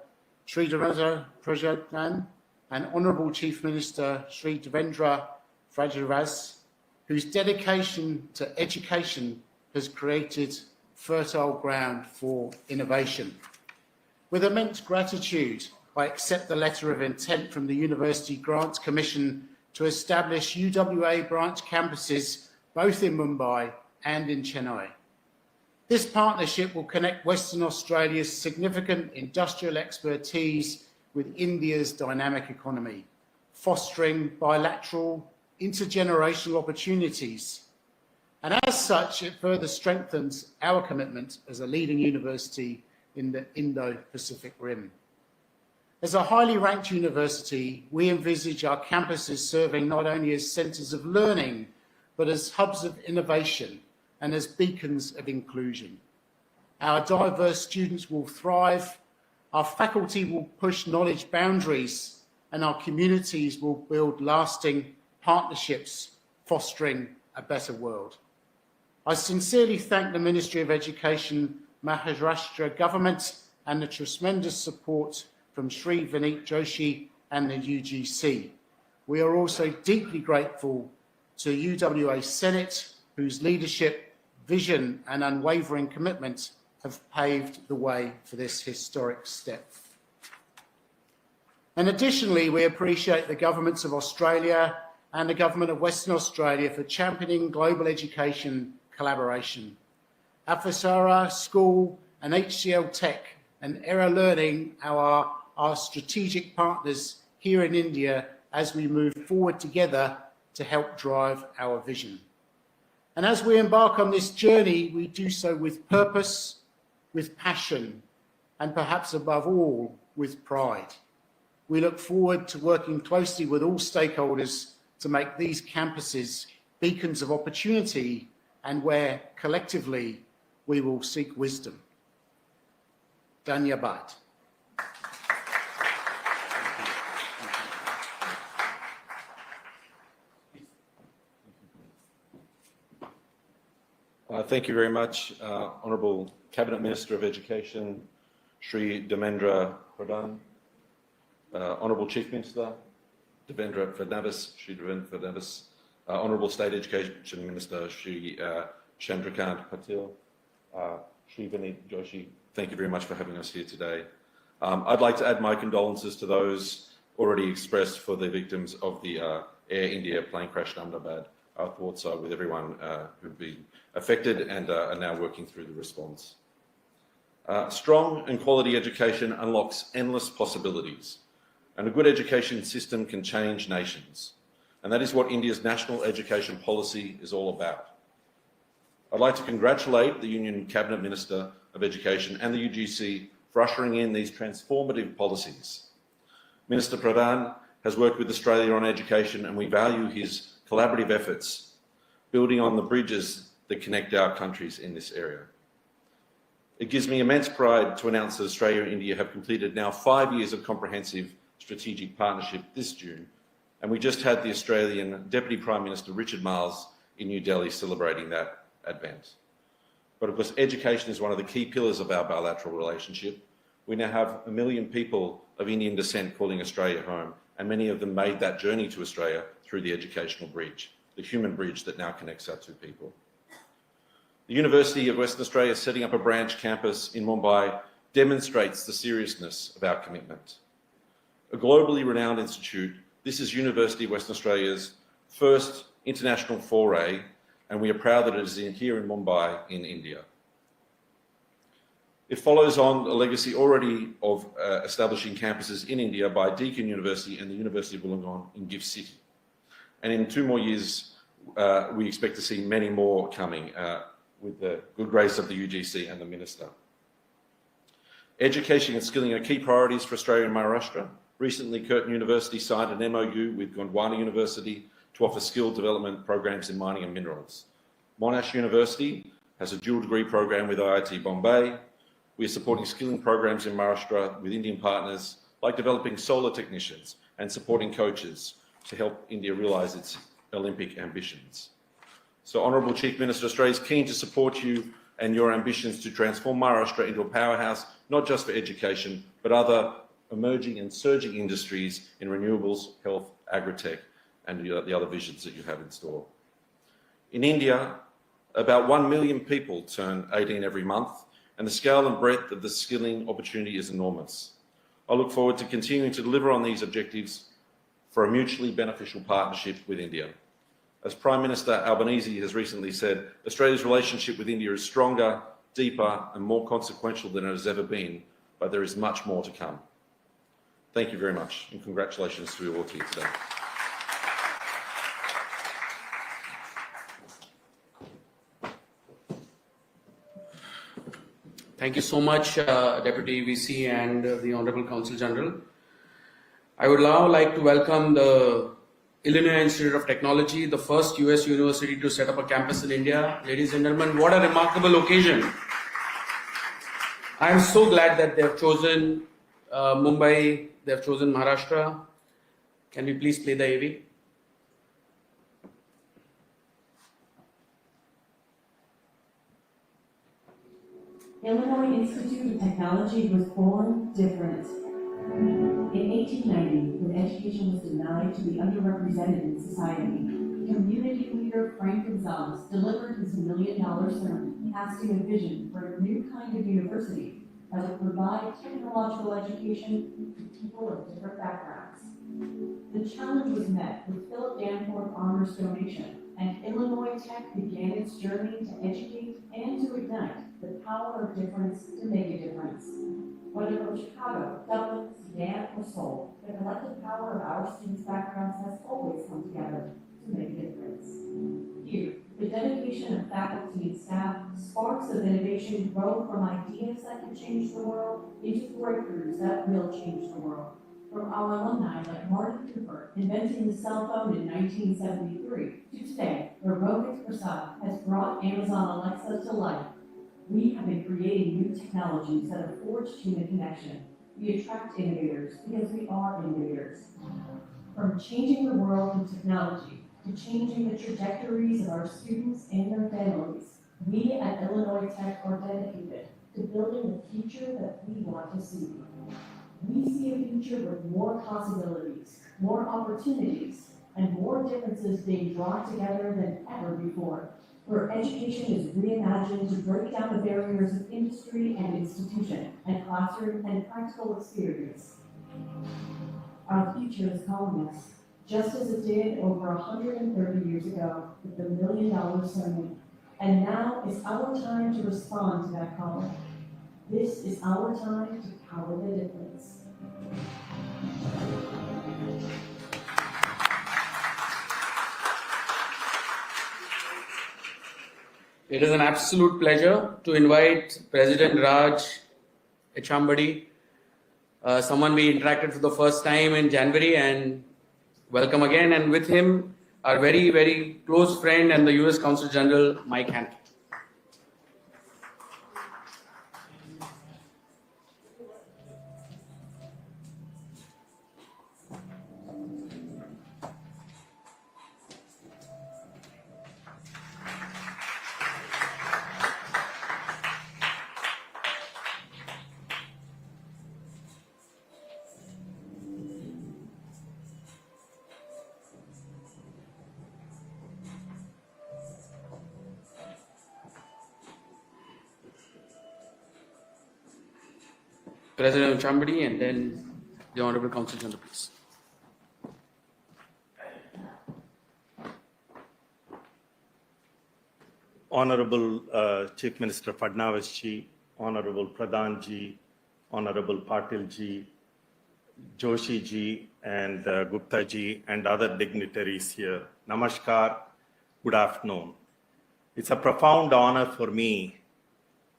Shri Devendra Fadnavis and Honourable Chief Minister Shri Devendra Fadnavis, whose dedication to education has created fertile ground for innovation. With immense gratitude, I accept the letter of intent from the University Grants Commission to establish UWA branch campuses both in Mumbai and in Chennai. This partnership will connect Western Australia's significant industrial expertise with India's dynamic economy, fostering bilateral, intergenerational opportunities. And as such, it further strengthens our commitment as a leading university in the Indo-Pacific Rim. As a highly ranked university, we envisage our campuses serving not only as centres of learning, but as hubs of innovation and as beacons of inclusion. Our diverse students will thrive, our faculty will push knowledge boundaries, and our communities will build lasting partnerships, fostering a better world. I sincerely thank the Ministry of Education, Maharashtra government, and the tremendous support from Shri Vineet Joshi and the UGC. We are also deeply grateful to UWA Senate, whose leadership, vision and unwavering commitment have paved the way for this historic step. And additionally, we appreciate the governments of Australia and the government of Western Australia for championing global education collaboration. Afasara School and HCL Tech and Era Learning are our strategic partners here in India as we move forward together to help drive our vision. And as we embark on this journey, we do so with purpose, with passion, and perhaps above all, with pride. We look forward to working closely with all stakeholders to make these campuses beacons of opportunity and where collectively we will seek wisdom. Dhanyabad. Thank you very much, Honourable Cabinet Minister of Education, Shri Devendra Fadnavis, Honourable Chief Minister, Devendra Fadnavis, Shri Devendra Fadnavis, Honourable State Education Minister, Shri Chandrakant Patil, Shri Vineet Joshi, thank you very much for having us here today. I'd like to add my condolences to those already expressed for the victims of the Air India plane crash in Ahmedabad. our thoughts are with everyone who've been affected and are now working through the response. Strong and quality education unlocks endless possibilities, and a good education system can change nations. And that is what India's national education policy is all about. I'd like to congratulate the Union Cabinet Minister of Education and the UGC for ushering in these transformative policies. Minister Pradhan has worked with Australia on education, and we value his collaborative efforts, building on the bridges that connect our countries in this area. It gives me immense pride to announce that Australia and India have completed now 5 years of comprehensive strategic partnership this June, and we just had the Australian Deputy Prime Minister Richard Marles in New Delhi celebrating that advent. But of course, education is one of the key pillars of our bilateral relationship. We now have 1 million people of Indian descent calling Australia home, and many of them made that journey to Australia through the educational bridge, the human bridge that now connects our two people. The University of Western Australia setting up a branch campus in Mumbai demonstrates the seriousness of our commitment. A globally renowned institute, this is University of Western Australia's first international foray, and we are proud that it is here in Mumbai in India. It follows on a legacy already of establishing campuses in India by Deakin University and the University of Wollongong in GIFT City. And in 2 more years, we expect to see many more coming with the good grace of the UGC and the Minister. Education and skilling are key priorities for Australia and Maharashtra. Recently, Curtin University signed an MOU with Gondwana University to offer skill development programs in mining and minerals. Monash University has a dual degree program with IIT Bombay. We are supporting skilling programs in Maharashtra with Indian partners, like developing solar technicians and supporting coaches to help India realise its Olympic ambitions. So, Honourable Chief Minister, Australia is keen to support you and your ambitions to transform Maharashtra into a powerhouse, not just for education, but other emerging and surging industries in renewables, health, agri-tech, and the other visions that you have in store. In India, about 1 million people turn 18 every month, and the scale and breadth of the skilling opportunity is enormous. I look forward to continuing to deliver on these objectives for a mutually beneficial partnership with India. As Prime Minister Albanese has recently said, Australia's relationship with India is stronger, deeper, and more consequential than it has ever been, but there is much more to come. Thank you very much, and congratulations to you all here today. Thank you so much, Deputy VC and the Honourable Consul General. I would now like to welcome the Illinois Institute of Technology, the first US university to set up a campus in India. Ladies and gentlemen, what a remarkable occasion. I am so glad that they have chosen Mumbai, they have chosen Maharashtra. Can we please play the AV? Illinois Institute of Technology was born different. In 1890, when education was denied to the underrepresented in society, community leader Frank Gonzalez delivered his $1 million sermon, casting a vision for a new kind of university that would provide technological education to people of different backgrounds. The challenge was met with Philip Danforth Honors donation, and Illinois Tech began its journey to educate and to ignite the power of difference to make a difference. Whether from Chicago, Dublin, Sudan, or Seoul, the collective power of our students' backgrounds has always come together to make a difference. Here, the dedication of faculty and staff, sparks of innovation grow from ideas that can change the world into breakthroughs that will change the world. From our alumni like Martin Cooper inventing the cell phone in 1973 to today, where Rohit Prasad has brought Amazon Alexa to life, we have been creating new technologies that have forged human connection. We attract innovators because we are innovators. From changing the world with technology to changing the trajectories of our students and their families, we at Illinois Tech are dedicated to building the future that we want to see. We see a future with more possibilities, more opportunities, and more differences being brought together than ever before, where education is reimagined to break down the barriers of industry and institution, and classroom and practical experience. Our future is calling us. just as it did over 130 years ago with the $1 Million Summit. And now is our time to respond to that call. This is our time to power the difference. It is an absolute pleasure to invite President Raj Echambadi, someone we interacted for the first time in January, and welcome again. And with him, our very, very close friend and the US Consul General, Mike Hampton. President Chambadi, and then the Honorable Consul General, please. Honorable Chief Minister Fadnavis ji, Honorable Pradhan ji, Honorable Patil ji, Joshi ji, and Gupta ji, and other dignitaries here. Namaskar, good afternoon. It's a profound honor for me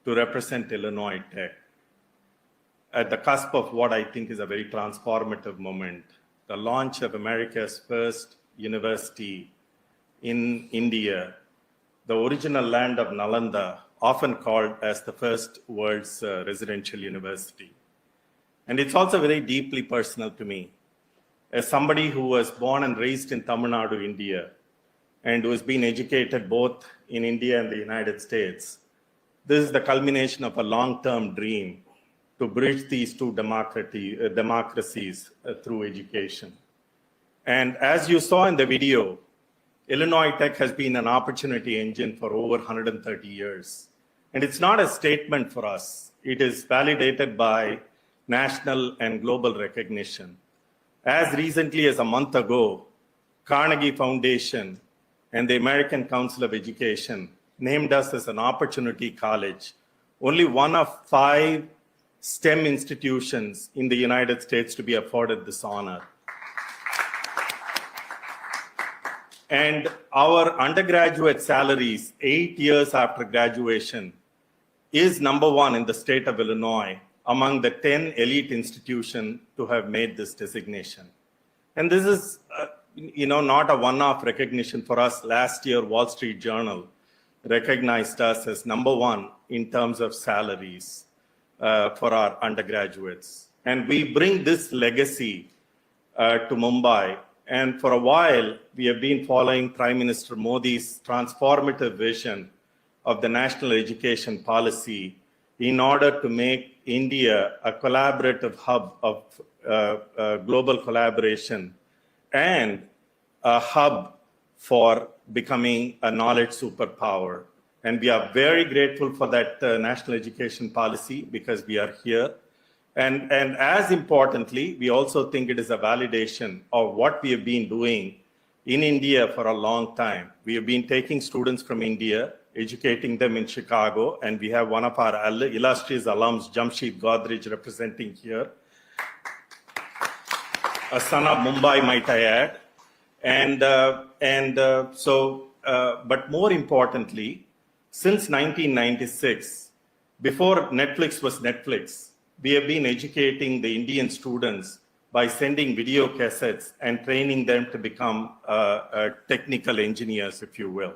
to represent Illinois Tech at the cusp of what I think is a very transformative moment, the launch of America's first university in India, the original land of Nalanda, often called as the first world's residential university. And it's also very deeply personal to me. As somebody who was born and raised in Tamil Nadu, India, and who has been educated both in India and the United States, this is the culmination of a long-term dream to bridge these two democracies through education. And as you saw in the video, Illinois Tech has been an opportunity engine for over 130 years. And it's not a statement for us. It is validated by national and global recognition. As recently as a month ago, Carnegie Foundation and the American Council of Education named us as an opportunity college, only one of 5 STEM institutions in the United States to be afforded this honor. And our undergraduate salaries 8 years after graduation is #1 in the state of Illinois among the 10 elite institutions to have made this designation. And this is not a one-off recognition for us. Last year, Wall Street Journal recognized us as #1 in terms of salaries for our undergraduates. And we bring this legacy to Mumbai. And for a while, we have been following Prime Minister Modi's transformative vision of the national education policy in order to make India a collaborative hub of global collaboration and a hub for becoming a knowledge superpower. And we are very grateful for that national education policy because we are here. And as importantly, we also think it is a validation of what we have been doing in India for a long time. We have been taking students from India, educating them in Chicago, and we have one of our illustrious alums, Jamshid Godrej, representing here. A son of Mumbai, might I add. But more importantly, since 1996, before Netflix was Netflix, we have been educating the Indian students by sending video cassettes and training them to become technical engineers, if you will.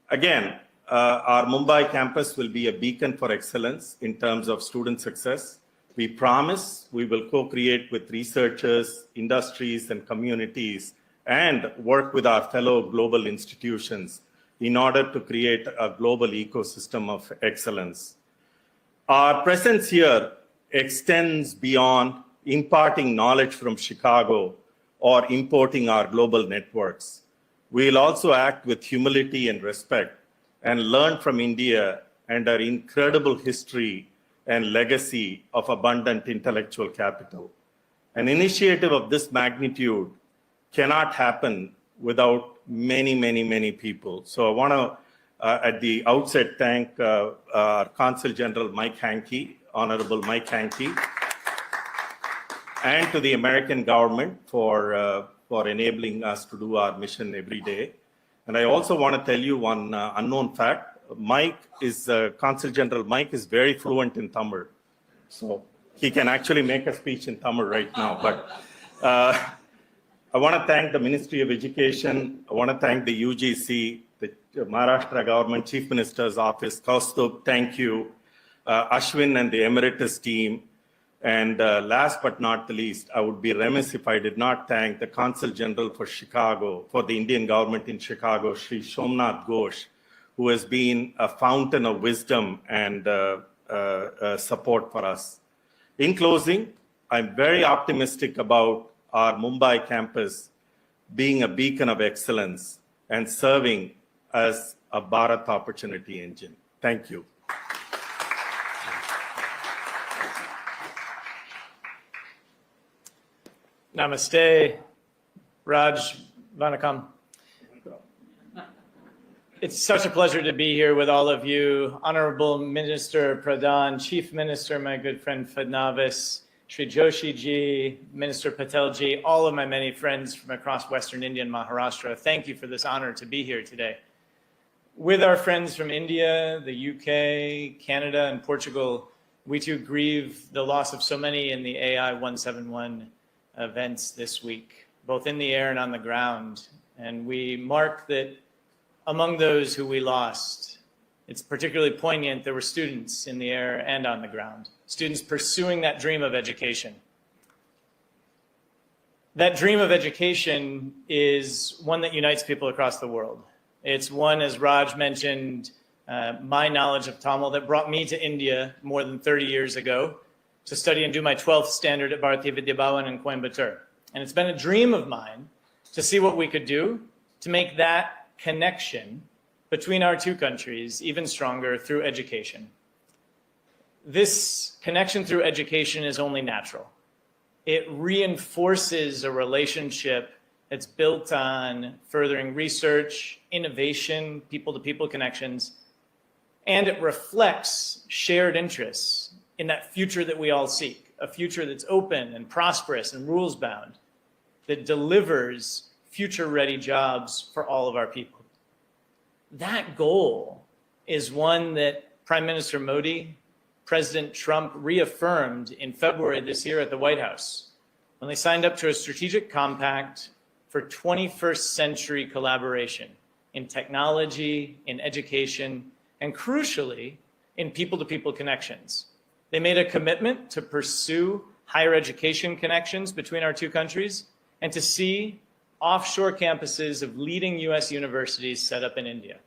Again, our Mumbai campus will be a beacon for excellence in terms of student success. We promise we will co-create with researchers, industries, and communities, and work with our fellow global institutions in order to create a global ecosystem of excellence. Our presence here extends beyond imparting knowledge from Chicago or importing our global networks. We'll also act with humility and respect and learn from India and our incredible history and legacy of abundant intellectual capital. An initiative of this magnitude cannot happen without many people. So I want to, at the outset, thank our Consul General Mike Hankey, Honorable Mike Hankey, and to the American government for enabling us to do our mission every day. And I also want to tell you one unknown fact. Consul General Mike is very fluent in Tamil. So he can actually make a speech in Tamil right now. But I want to thank the Ministry of Education. I want to thank the UGC, the Maharashtra Government Chief Minister's Office. Kaustubh, thank you. Ashwin and the Emeritus team. And last but not the least, I would be remiss if I did not thank the Consul General for Chicago, for the Indian government in Chicago, Sri Somnath Ghosh, who has been a fountain of wisdom and support for us. In closing, I'm very optimistic about our Mumbai campus being a beacon of excellence and serving as a Bharat opportunity engine. Thank you. Namaste, Raj, Vanakkam. It's such a pleasure to be here with all of you. Honorable Minister Pradhan, Chief Minister, my good friend Fadnavis, Sri Joshi ji, Minister Patel ji, all of my many friends from across Western India and Maharashtra. Thank you for this honor to be here today. With our friends from India, the UK, Canada, and Portugal, we too grieve the loss of so many in the AI 171 events this week, both in the air and on the ground. And we mark that among those who we lost, it's particularly poignant, there were students in the air and on the ground, students pursuing that dream of education. That dream of education is one that unites people across the world. It's one, as Raj mentioned, my knowledge of Tamil that brought me to India more than 30 years ago to study and do my 12th standard at Bharatiya Vidya Bhavan in Coimbatore. And it's been a dream of mine to see what we could do to make that connection between our two countries even stronger through education. This connection through education is only natural. It reinforces a relationship that's built on furthering research, innovation, people-to-people connections, and it reflects shared interests in that future that we all seek, a future that's open and prosperous and rules-bound, that delivers future-ready jobs for all of our people. That goal is one that Prime Minister Modi, President Trump reaffirmed in February this year at the White House when they signed up to a strategic compact for 21st century collaboration in technology, in education, and crucially, in people-to-people connections. They made a commitment to pursue higher education connections between our two countries and to see offshore campuses of leading US universities set up in India.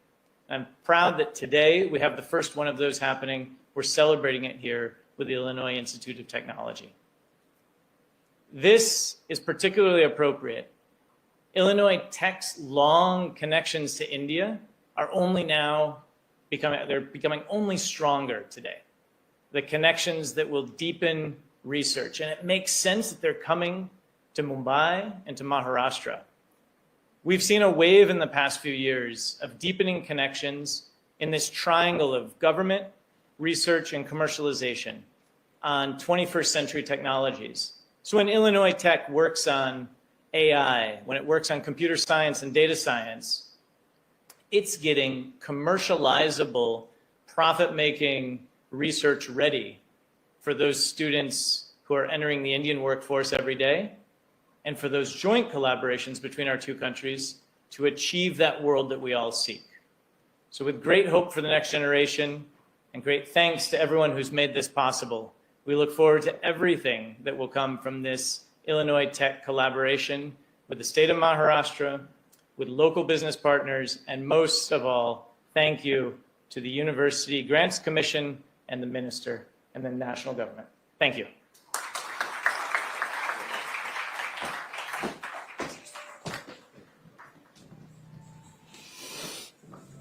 I'm proud that today we have the first one of those happening. We're celebrating it here with the Illinois Institute of Technology. This is particularly appropriate. Illinois Tech's long connections to India are only now becoming only stronger today. The connections that will deepen research. And it makes sense that they're coming to Mumbai and to Maharashtra. We've seen a wave in the past few years of deepening connections in this triangle of government, research, and commercialization on 21st century technologies. So when Illinois Tech works on AI, when it works on computer science and data science, it's getting commercializable, profit-making research ready for those students who are entering the Indian workforce every day, and for those joint collaborations between our two countries to achieve that world that we all seek. So with great hope for the next generation and great thanks to everyone who's made this possible, we look forward to everything that will come from this Illinois Tech collaboration with the state of Maharashtra, with local business partners, and most of all, thank you to the University Grants Commission and the Minister and the national government. Thank you.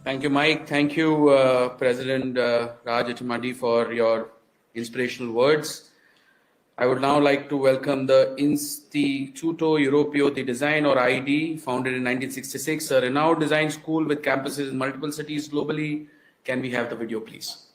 Thank you, Mike. Thank you, President Raj Attamadi, for your inspirational words. I would now like to welcome the Instituto Europeo di Design, or ID, founded in 1966, a renowned design school with campuses in multiple cities globally. Can we have the video, please?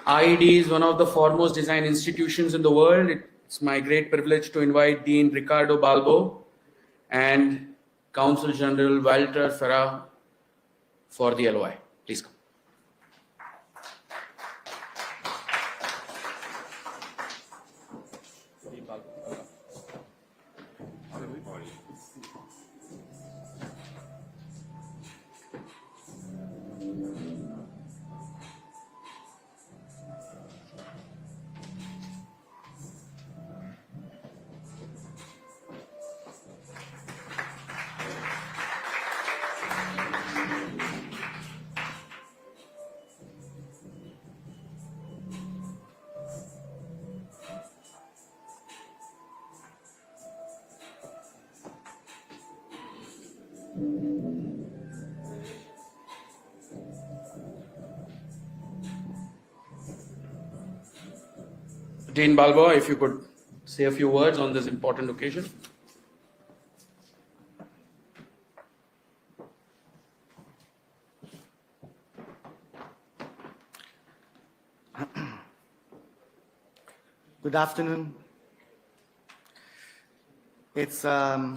IED is one of the foremost design institutions in the world. It's my great privilege to invite Dean Ricardo Balbo and Counsel General Walter Ferra for the LOI. Please come. Dean Balbo, if you could say a few words on this important occasion. Good afternoon. It's a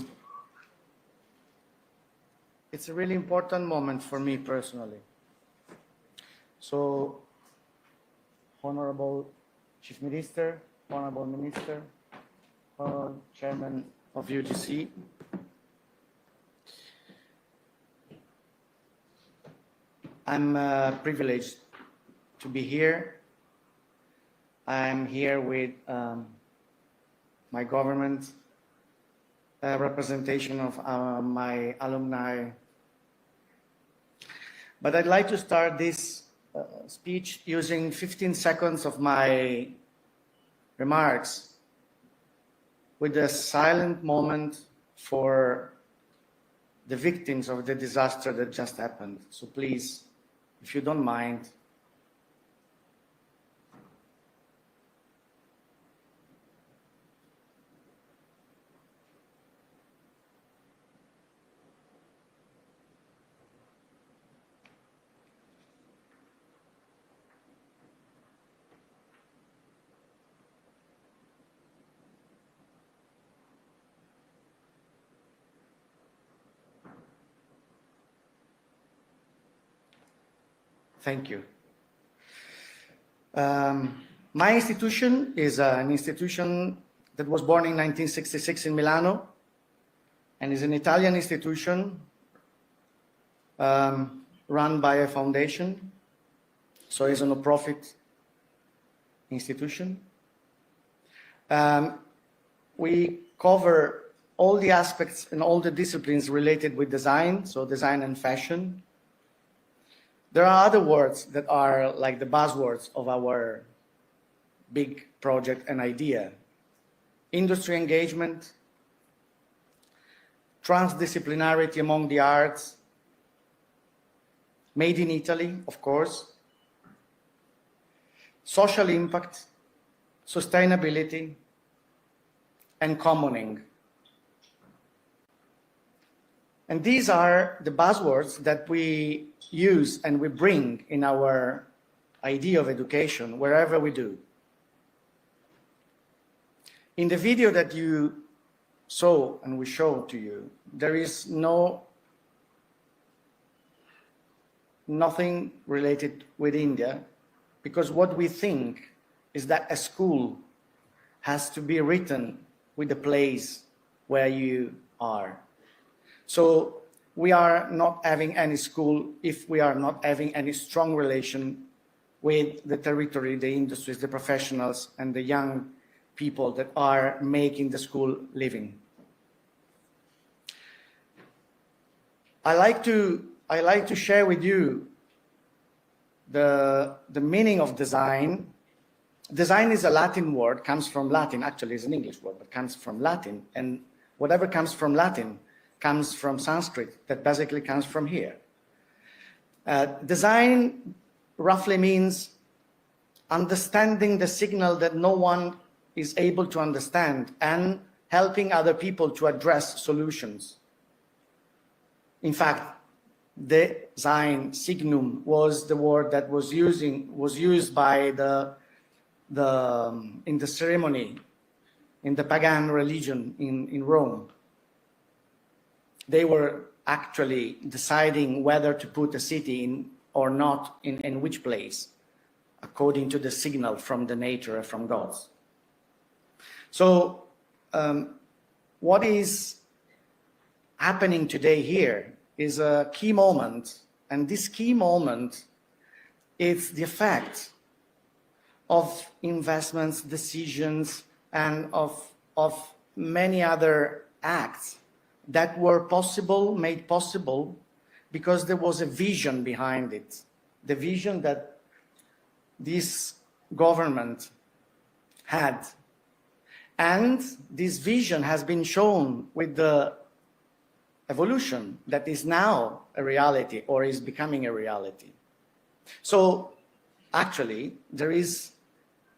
really important moment for me personally. So, Honorable Chief Minister, Honorable Minister, Honorable Chairman of UGC, I'm privileged to be here. I'm here with my government, representation of my alumni. But I'd like to start this speech using 15 seconds of my remarks with a silent moment for the victims of the disaster that just happened. So please, if you don't mind, thank you. My institution is an institution that was born in 1966 in Milano and is an Italian institution run by a foundation, so it's a no-profit institution. We cover all the aspects and all the disciplines related with design, so design and fashion. There are other words that are like the buzzwords of our big project and idea. Industry engagement, transdisciplinarity among the arts, made in Italy, of course, social impact, sustainability, and commoning. And these are the buzzwords that we use and we bring in our idea of education wherever we do. In the video that you saw and we showed to you, there is nothing related with India, because what we think is that a school has to be written with the place where you are. So we are not having any school if we are not having any strong relation with the territory, the industries, the professionals, and the young people that are making the school living. I like to share with you the meaning of design. Design is a Latin word, comes from Latin. Actually, it's an English word, but comes from Latin. And whatever comes from Latin comes from Sanskrit, that basically comes from here. Design roughly means understanding the signal that no one is able to understand and helping other people to address solutions. In fact, design, signum, was the word that was used by in the ceremony, in the pagan religion in Rome. They were actually deciding whether to put a city in or not in which place, according to the signal from the nature, from gods. So what is happening today here is a key moment, and this key moment is the effect of investments, decisions, and of many other acts that were made possible because there was a vision behind it. The vision that this government had. And this vision has been shown with the evolution that is now a reality or is becoming a reality. So actually, there is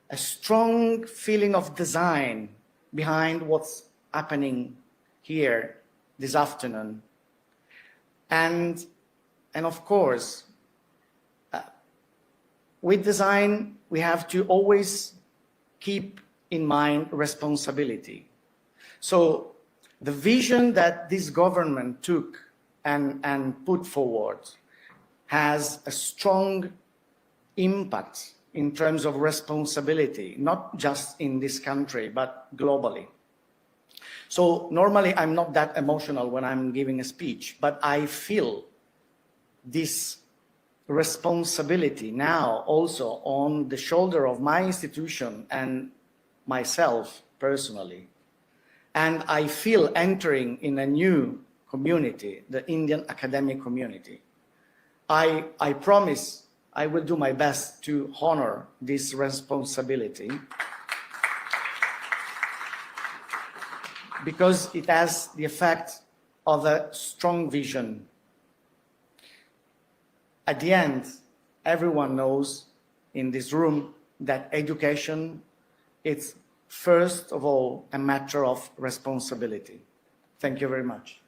a strong feeling of design behind what's happening here this afternoon. And of course, with design, we have to always keep in mind responsibility. So the vision that this government took and put forward has a strong impact in terms of responsibility, not just in this country, but globally. So normally I'm not that emotional when I'm giving a speech, but I feel this responsibility now also on the shoulder of my institution and myself personally. And I feel entering in a new community, the Indian academic community. I promise I will do my best to honor this responsibility because it has the effect of a strong vision. At the end, everyone knows in this room that education is first of all a matter of responsibility. Thank you very much.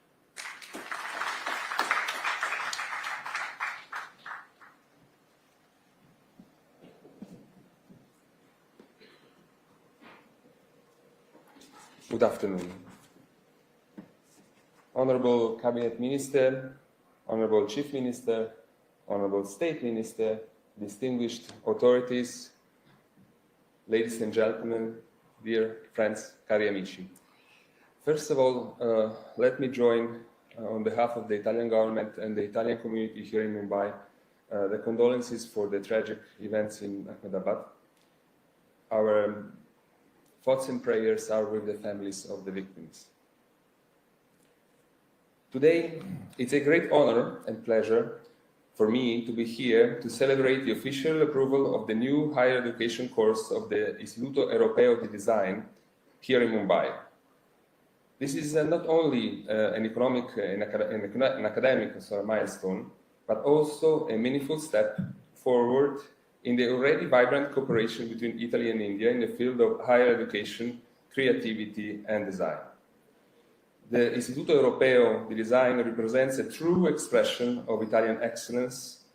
Good afternoon. Honorable Cabinet Minister, Honorable Chief Minister, Honorable State Minister, distinguished authorities, ladies and gentlemen, dear friends, cari amici. First of all, let me join on behalf of the Italian government and the Italian community here in Mumbai, the condolences for the tragic events in Ahmedabad. Our thoughts and prayers are with the families of the victims. Today, it's a great honor and pleasure for me to be here to celebrate the official approval of the new higher education course of the Istituto Europeo di Design here in Mumbai. This is not only an academic milestone, but also a meaningful step forward in the already vibrant cooperation between Italy and India in the field of higher education, creativity, and design. The Istituto Europeo di Design represents a true expression of Italian excellence,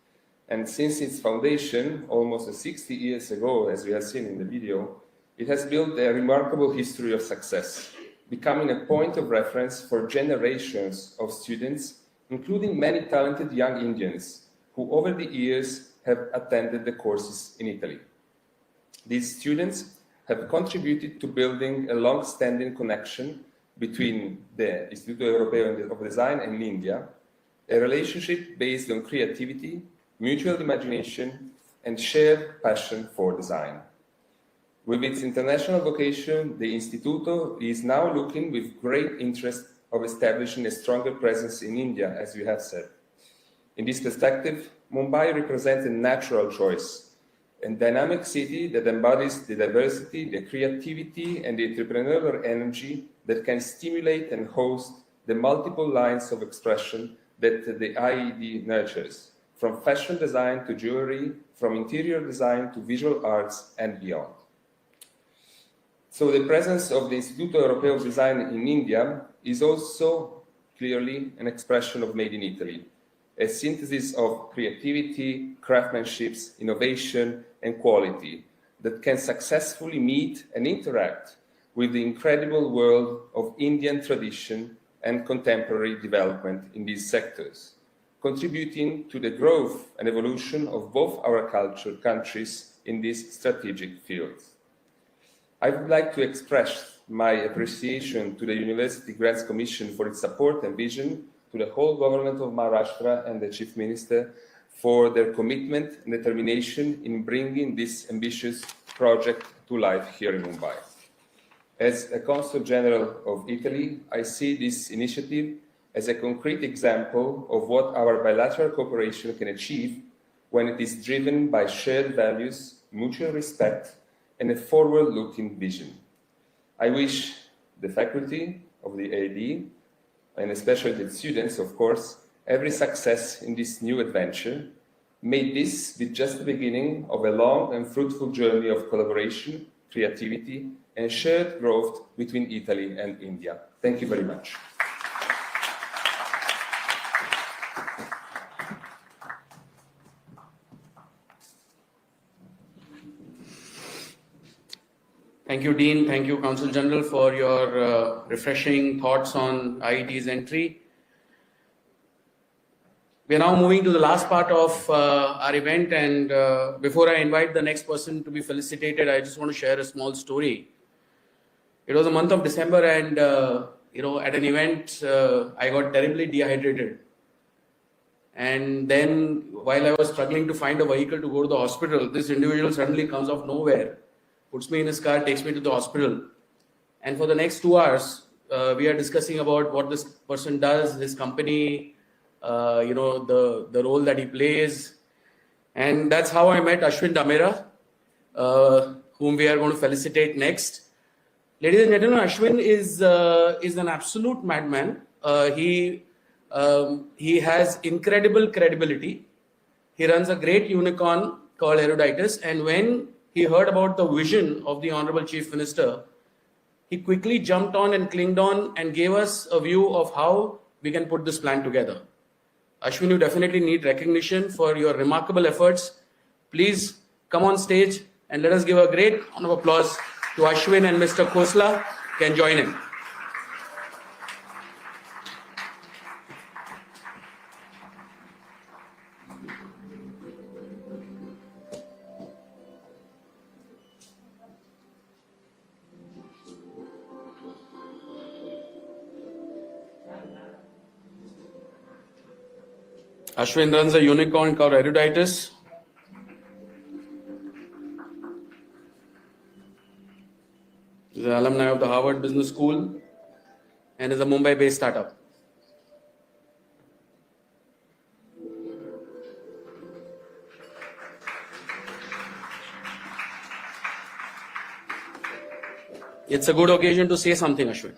and since its foundation, almost 60 years ago, as we have seen in the video, it has built a remarkable history of success, becoming a point of reference for generations of students, including many talented young Indians who over the years have attended the courses in Italy. These students have contributed to building a long-standing connection between the Istituto Europeo of Design and India, a relationship based on creativity, mutual imagination, and shared passion for design. With its international vocation, the Instituto is now looking with great interest of establishing a stronger presence in India, as you have said. In this perspective, Mumbai represents a natural choice, a dynamic city that embodies the diversity, the creativity, and the entrepreneurial energy that can stimulate and host the multiple lines of expression that the IED nurtures, from fashion design to jewelry, from interior design to visual arts and beyond. So the presence of the Istituto Europeo of Design in India is also clearly an expression of Made in Italy, a synthesis of creativity, craftsmanship, innovation, and quality that can successfully meet and interact with the incredible world of Indian tradition and contemporary development in these sectors, contributing to the growth and evolution of both our countries in these strategic fields. I would like to express my appreciation to the University Grants Commission for its support and vision, to the whole government of Maharashtra and the Chief Minister for their commitment and determination in bringing this ambitious project to life here in Mumbai. As a Consul General of Italy, I see this initiative as a concrete example of what our bilateral cooperation can achieve when it is driven by shared values, mutual respect, and a forward-looking vision. I wish the faculty of the AD, and especially the students, of course, every success in this new adventure. May this be just the beginning of a long and fruitful journey of collaboration, creativity, and shared growth between Italy and India. Thank you very much. Thank you, Dean. Thank you, Consul General, for your refreshing thoughts on IET's entry. We are now moving to the last part of our event, and before I invite the next person to be felicitated, I just want to share a small story. It was the month of December, and at an event, I got terribly dehydrated. And then, while I was struggling to find a vehicle to go to the hospital, this individual suddenly comes out of nowhere, puts me in his car, takes me to the hospital. And for the next 2 hours, we are discussing about what this person does, his company, the role that he plays. And that's how I met Ashwin Damera, whom we are going to felicitate next. Ladies and gentlemen, Ashwin is an absolute madman. He has incredible credibility. He runs a great unicorn called Eruditus, and when he heard about the vision of the Honorable Chief Minister, he quickly jumped on and clinged on and gave us a view of how we can put this plan together. Ashwin, you definitely need recognition for your remarkable efforts. Please come on stage and let us give a great round of applause to Ashwin, and Mr. Khosla can join him. Ashwin runs a unicorn called Eruditus. He's an alumni of the Harvard Business School and is a Mumbai-based startup. It's a good occasion to say something, Ashwin.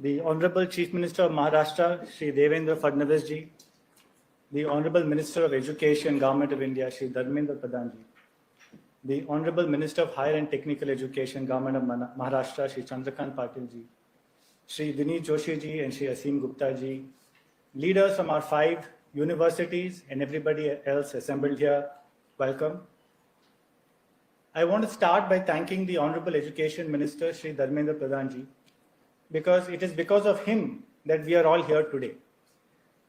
The Honorable Chief Minister of Maharashtra, Shri Devendra Fadnavis ji, the Honorable Minister of Education, Government of India, Shri Dharmendra Pradhan ji, the Honorable Minister of Higher and Technical Education, Government of Maharashtra, Shri Chandrakant Patil ji, Shri Dinesh Joshi ji and Shri Asim Gupta ji, leaders from our 5 universities and everybody else assembled here, welcome. I want to start by thanking the Honorable Education Minister, Shri Dharmendra Pradhan ji, because it is because of him that we are all here today.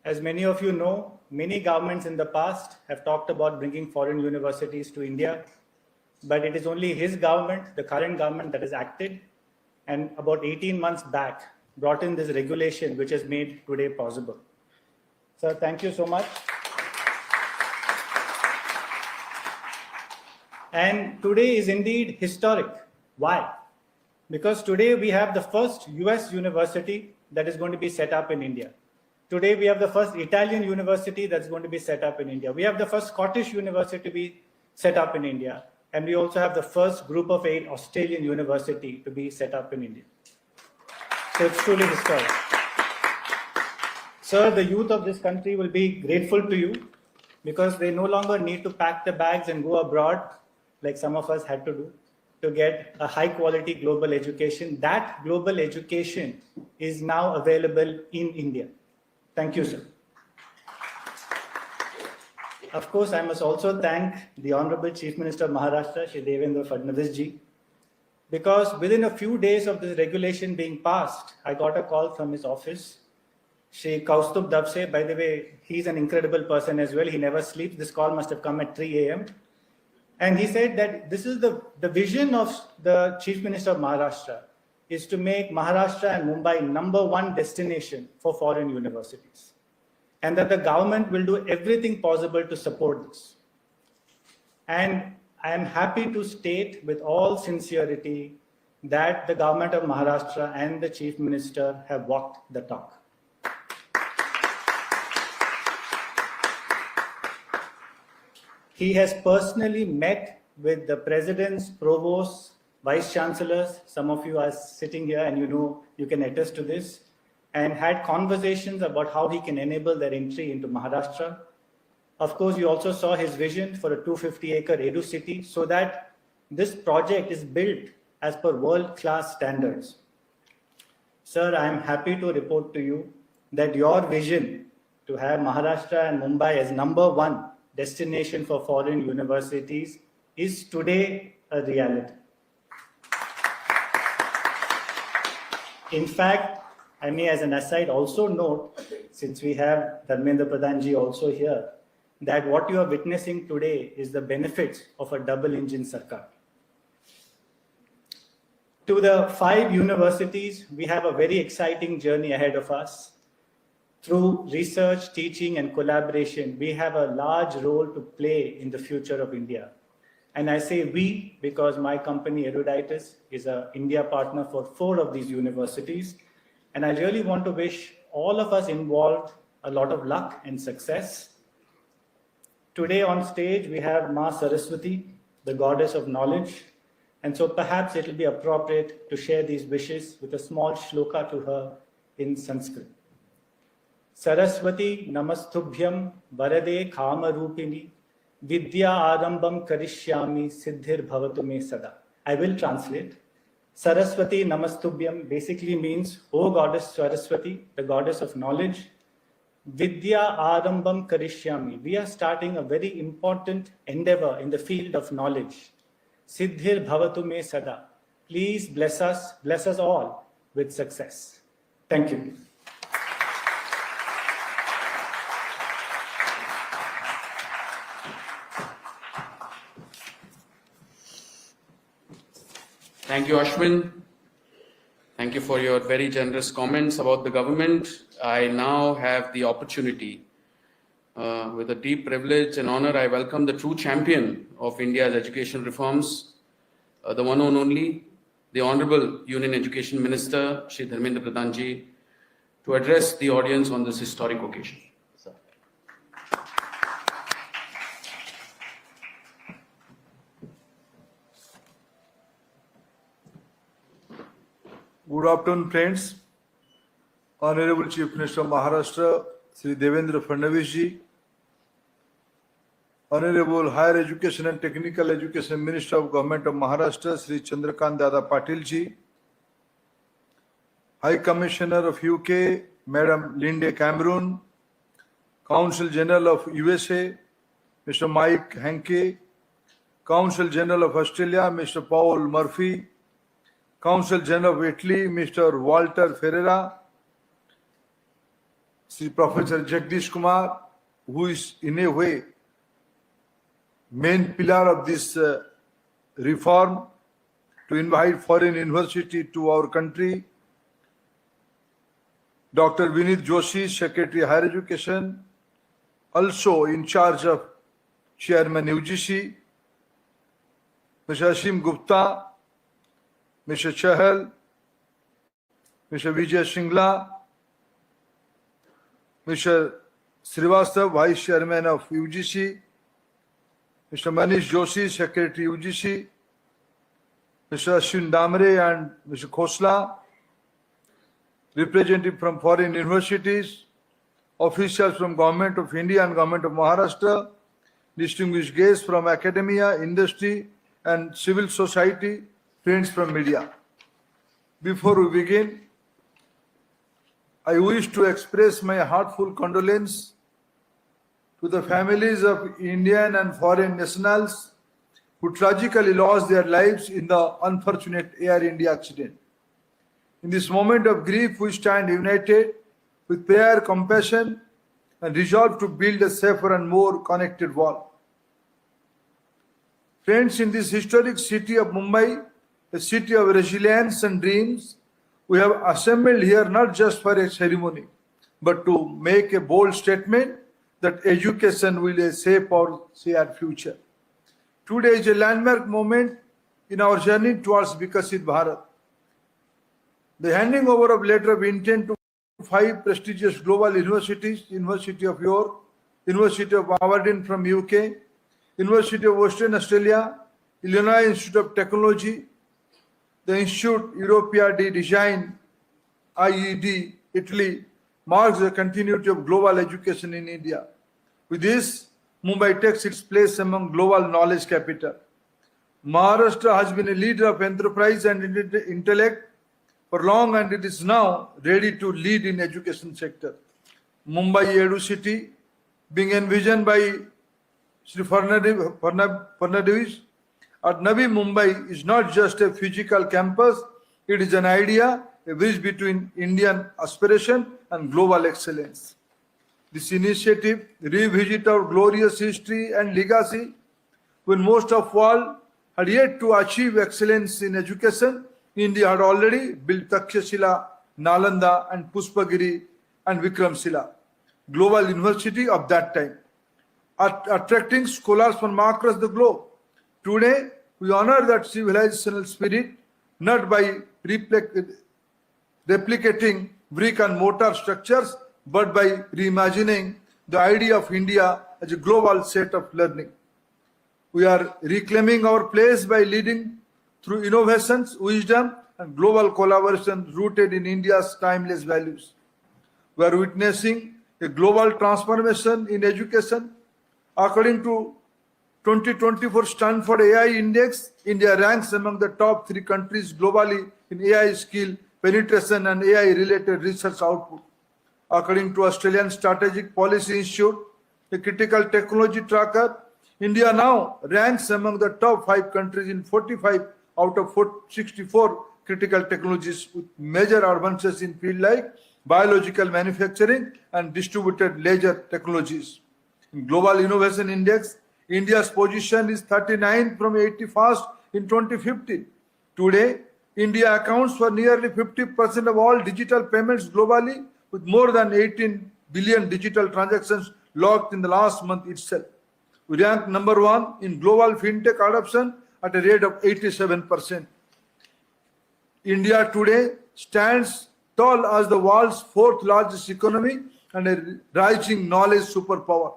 As many of you know, many governments in the past have talked about bringing foreign universities to India, but it is only his government, the current government, that has acted, and about 18 months back brought in this regulation which has made today possible. Sir, thank you so much. And today is indeed historic. Why? Because today we have the first US university that is going to be set up in India. Today we have the first Italian university that's going to be set up in India. We have the first Scottish university to be set up in India. And we also have the first group of 8 Australian university to be set up in India. So it's truly historic. Sir, the youth of this country will be grateful to you because they no longer need to pack the bags and go abroad like some of us had to do to get a high quality global education. That global education is now available in India. Thank you, sir. Of course, I must also thank the Honorable Chief Minister of Maharashtra, Shri Devendra Fadnavis ji, because within a few days of this regulation being passed, I got a call from his office. Shri Kaustubh Dabse, by the way, he's an incredible person as well. He never sleeps. This call must have come at 3 a.m. And he said that this is the vision of the Chief Minister of Maharashtra is to make Maharashtra and Mumbai #1 destination for foreign universities. And that the government will do everything possible to support this. And I am happy to state with all sincerity that the government of Maharashtra and the Chief Minister have walked the talk. He has personally met with the presidents, provosts, vice chancellors. Some of you are sitting here and you know, you can attest to this, and had conversations about how he can enable their entry into Maharashtra. Of course, you also saw his vision for a 250-acre Edu city so that this project is built as per world-class standards. Sir, I am happy to report to you that your vision to have Maharashtra and Mumbai as #1 destination for foreign universities is today a reality. In fact, I may as an aside also note, since we have Dharmendra Pradhan ji also here, that what you are witnessing today is the benefits of a double-engine Sarkar. To the 5 universities, we have a very exciting journey ahead of us. Through research, teaching, and collaboration, we have a large role to play in the future of India. And I say we because my company Eruditus is an India partner for 4 of these universities. And I really want to wish all of us involved a lot of luck and success. Today on stage, we have Ma Saraswati, the goddess of knowledge. And so perhaps it will be appropriate to share these wishes with a small shloka to her in Sanskrit. Saraswati namastubhyam varade kama rupini vidya arambam karishyami siddhir bhavatu me sada. I will translate. Saraswati namastubhyam basically means, O goddess Saraswati, the goddess of knowledge. Vidya arambam karishyami. We are starting a very important endeavor in the field of knowledge. Siddhir bhavatu me sada. Please bless us all with success. Thank you. Thank you, Ashwin. Thank you for your very generous comments about the government. I now have the opportunity, with a deep privilege and honor, I welcome the true champion of India's education reforms, the one and only, the Honorable Union Education Minister, Shri Dharmendra Pradhan Ji, to address the audience on this historic occasion. Good afternoon, friends. Honorable Chief Minister of Maharashtra, Shri Devendra Fadnavis Ji, Honorable Higher Education and Technical Education Minister of Government of Maharashtra, Shri Chandrakant Dada Patil Ji, High Commissioner of UK, Madam Linde Cameron, Consul General of USA, Mr. Mike Hankey, Consul General of Australia, Mr. Paul Murphy, Consul General of Italy, Mr. Walter Ferreira, Sri Professor Jagdish Kumar, who is in a way main pillar of this reform to invite foreign university to our country, Dr. Vinit Joshi, Secretary Higher Education, also in charge of Chairman UGC, Mr. Ashim Gupta, Mr. Chahal, Mr. Vijay Shingla, Mr. Srivastav, Vice Chairman of UGC, Mr. Manish Joshi, Secretary UGC, Mr. Ashwin Damre and Mr. Khosla, representative from foreign universities, officials from Government of India and Government of Maharashtra, distinguished guests from academia, industry and civil society, friends from media. Before we begin, I wish to express my heartfelt condolence to the families of Indian and foreign nationals who tragically lost their lives in the unfortunate Air India accident. In this moment of grief, we stand united with prayer, compassion, and resolve to build a safer and more connected world. Friends, in this historic city of Mumbai, a city of resilience and dreams, we have assembled here not just for a ceremony, but to make a bold statement that education will shape our shared future. Today is a landmark moment in our journey towards Vikasit Bharat. The handing over of letter of intent to 5 prestigious global universities, University of York, University of Aberdeen from UK, University of Western Australia, Illinois Institute of Technology, the Institute Europea di Design, IED, Italy, marks the continuity of global education in India. With this, Mumbai takes its place among global knowledge capital. Maharashtra has been a leader of enterprise and intellect for long, and it is now ready to lead in education sector. Mumbai Edu City, being envisioned by Shri Fadnavis at Navi Mumbai, is not just a physical campus, it is an idea, a bridge between Indian aspiration and global excellence. This initiative revisit our glorious history and legacy. When most of world had yet to achieve excellence in education, India had already built Takshashila, Nalanda and Pushpagiri and Vikramshila, global university of that time, attracting scholars from across the globe. Today, we honor that civilizational spirit not by replicating brick and mortar structures, but by reimagining the idea of India as a global set of learning. We are reclaiming our place by leading through innovations, wisdom, and global collaboration rooted in India's timeless values. We are witnessing a global transformation in education. According to 2024 Stanford AI Index, India ranks among the top 3 countries globally in AI skill penetration and AI-related research output. According to Australian Strategic Policy Institute, a critical technology tracker, India now ranks among the top 5 countries in 45 out of 64 critical technologies, with major advances in fields like biological manufacturing and distributed ledger technologies. In Global Innovation Index, India's position is 39 from 81st in 2015. Today, India accounts for nearly 50% of all digital payments globally, with more than 18 billion digital transactions logged in the last month itself. We rank number 1 in global fintech adoption at a rate of 87%. India today stands tall as the world's 4th largest economy and a rising knowledge superpower.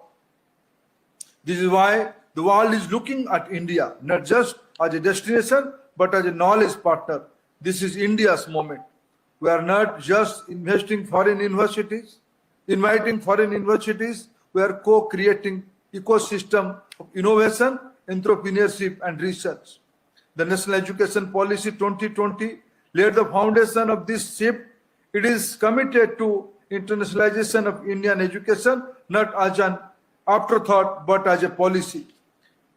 This is why the world is looking at India, not just as a destination, but as a knowledge partner. This is India's moment. We are not just inviting foreign universities, we are co-creating ecosystem of innovation, entrepreneurship and research. The National Education Policy 2020 laid the foundation of this shift. It is committed to internationalization of Indian education, not as an afterthought, but as a policy.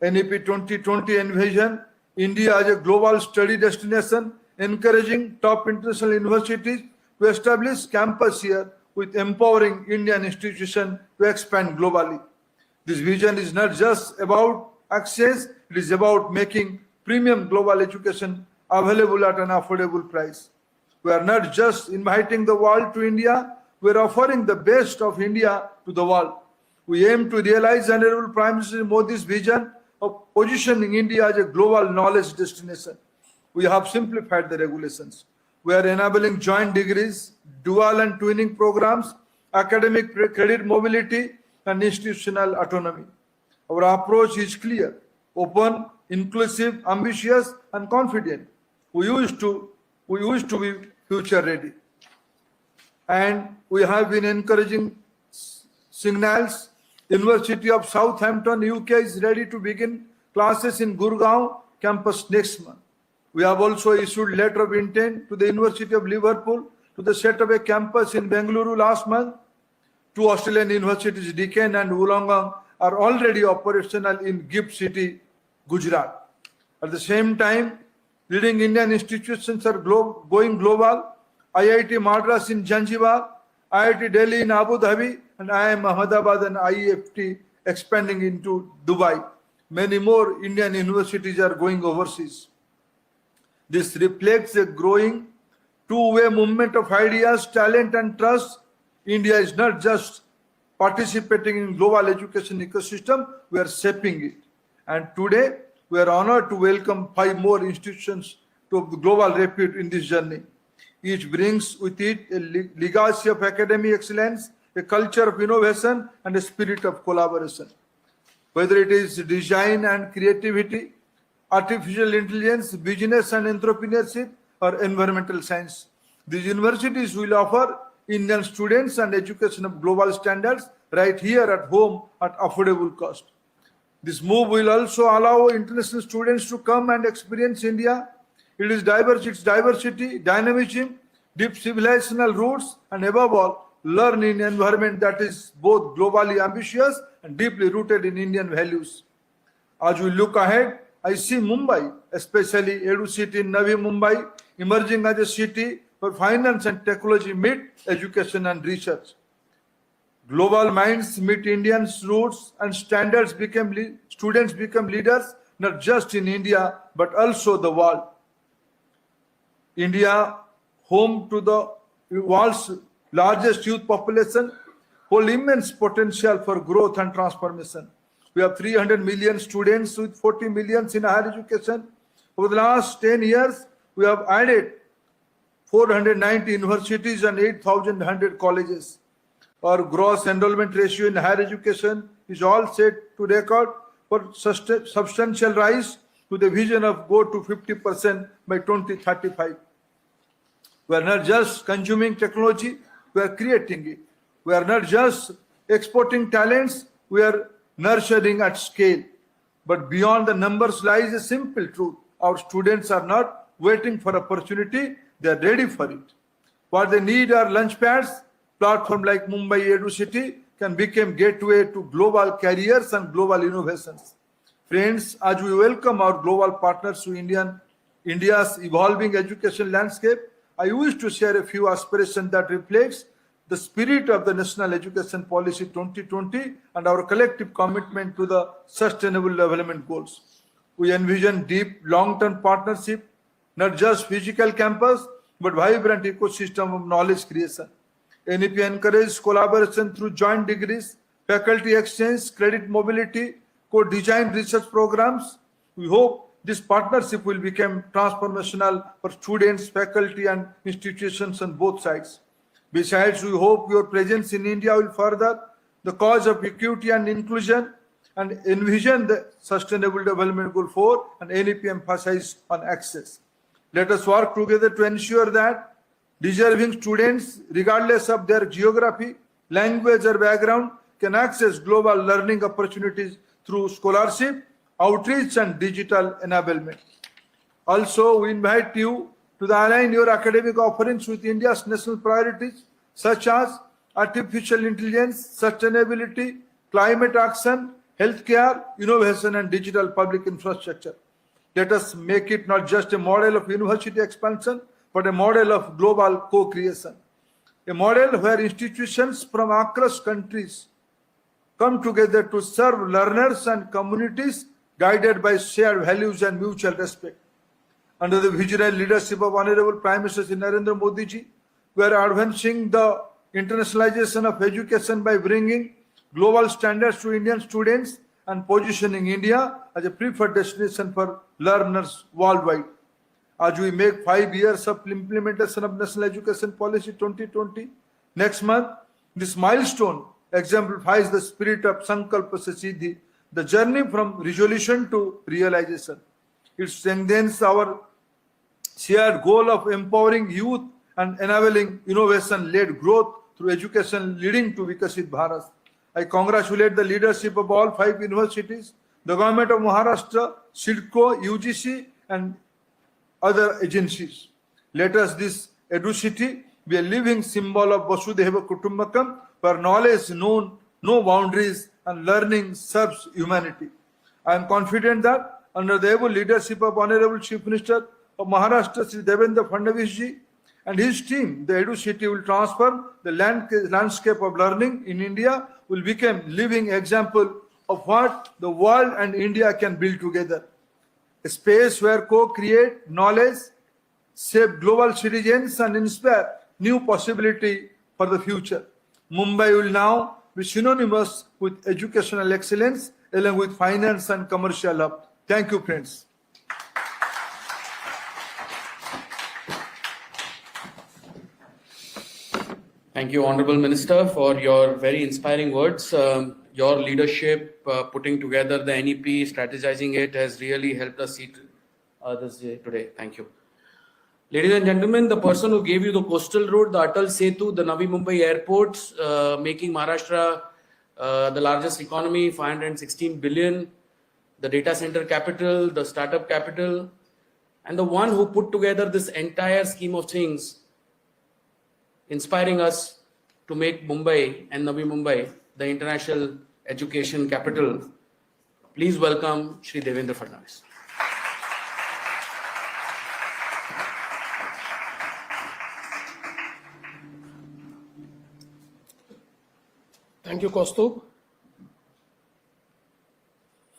NEP 2020 envisioned India as a global study destination, encouraging top international universities to establish campus here with empowering Indian institutions to expand globally. This vision is not just about access, it is about making premium global education available at an affordable price. We are not just inviting the world to India, we are offering the best of India to the world. We aim to realize Honorable Prime Minister Modi's vision of positioning India as a global knowledge destination. We have simplified the regulations. We are enabling joint degrees, dual and twinning programs, academic credit mobility, and institutional autonomy. Our approach is clear, open, inclusive, ambitious, and confident. We used to be future ready. And we have been encouraging signals. University of Southampton, UK is ready to begin classes in Gurgaon campus next month. We have also issued letter of intent to the University of Liverpool to set up a campus in Bengaluru last month. 2 Australian universities, Deccan and Wollongong, are already operational in Gift City, Gujarat. At the same time, leading Indian institutions are going global. IIT Madras in Zanzibar, IIT Delhi in Abu Dhabi, and IIM Ahmedabad and IEFT expanding into Dubai. Many more Indian universities are going overseas. This reflects a growing two-way movement of ideas, talent, and trust. India is not just participating in global education ecosystem, we are shaping it. And today, we are honored to welcome 5 more institutions to global repute in this journey. Each brings with it a legacy of academic excellence, a culture of innovation, and a spirit of collaboration. Whether it is design and creativity, artificial intelligence, business and entrepreneurship, or environmental science, these universities will offer Indian students and education of global standards right here at home at affordable cost. This move will also allow international students to come and experience India. Its diversity, dynamism, deep civilizational roots, and above all, learn in an environment that is both globally ambitious and deeply rooted in Indian values. As we look ahead, I see Mumbai, especially Edu City in Navi Mumbai, emerging as a city where finance and technology meet education and research. Global minds meet Indians' roots and standards students become leaders, not just in India, but also the world. India, home to the world's largest youth population, holds immense potential for growth and transformation. We have 300 million students with 40 million in higher education. Over the last 10 years, we have added 490 universities and 8,100 colleges. Our gross enrollment ratio in higher education is all set to record for substantial rise to the vision of go to 50% by 2035. We are not just consuming technology, we are creating it. We are not just exporting talents, we are nurturing at scale. But beyond the numbers lies a simple truth. Our students are not waiting for opportunity, they are ready for it. What they need are launch pads. Platforms like Mumbai Edu City can become gateway to global careers and global innovations. Friends, as we welcome our global partners to India's evolving education landscape, I wish to share a few aspirations that reflects the spirit of the National Education Policy 2020 and our collective commitment to the Sustainable Development Goals. We envision deep long-term partnership not just physical campus, but vibrant ecosystem of knowledge creation. NEP encourages collaboration through joint degrees, faculty exchange, credit mobility, co-designed research programs. We hope this partnership will become transformational for students, faculty, and institutions on both sides. Besides, we hope your presence in India will further the cause of equity and inclusion and envision the Sustainable Development Goal 4 and NEP emphasize on access. Let us work together to ensure that deserving students, regardless of their geography, language, or background, can access global learning opportunities through scholarship, outreach, and digital enablement. Also, we invite you to align your academic offerings with India's national priorities, such as artificial intelligence, sustainability, climate action, healthcare, innovation, and digital public infrastructure. Let us make it not just a model of university expansion, but a model of global co-creation. A model where institutions from across countries come together to serve learners and communities guided by shared values and mutual respect. Under the visionary leadership of Honorable Prime Minister Narendra Modi ji, we are advancing the internationalization of education by bringing global standards to Indian students and positioning India as a preferred destination for learners worldwide. As we make 5 years of implementation of National Education Policy 2020, next month, this milestone exemplifies the spirit of Sankalpa se Siddhi, the journey from resolution to realization. It strengthens our shared goal of empowering youth and enabling innovation-led growth through education leading to Vikasit Bharat. I congratulate the leadership of all 5 universities, the government of Maharashtra, SIDCO, UGC, and other agencies. Let us this EduCity be a living symbol of Vasudhaiva Kutumbakam, where knowledge known no boundaries and learning serves humanity. I am confident that under the able leadership of Honorable Chief Minister of Maharashtra, Shri Devendra Fadnavis ji, and his team, the EduCity will transform the landscape of learning in India, will become living example of what the world and India can build together. A space where co-create knowledge, shape global citizens, and inspire new possibility for the future. Mumbai will now be synonymous with educational excellence along with finance and commercial hub. Thank you, friends. Thank you, Honorable Minister, for your very inspiring words. Your leadership, putting together the NEP, strategizing it, has really helped us see this day today. Thank you. Ladies and gentlemen, the person who gave you the coastal road, the Atal Setu, the Navi Mumbai airports, making Maharashtra the largest economy, 516 billion, the data center capital, the startup capital, and the one who put together this entire scheme of things, inspiring us to make Mumbai and Navi Mumbai the international education capital. Please welcome Shri Devendra Fadnavis. Thank you, Kaustubh.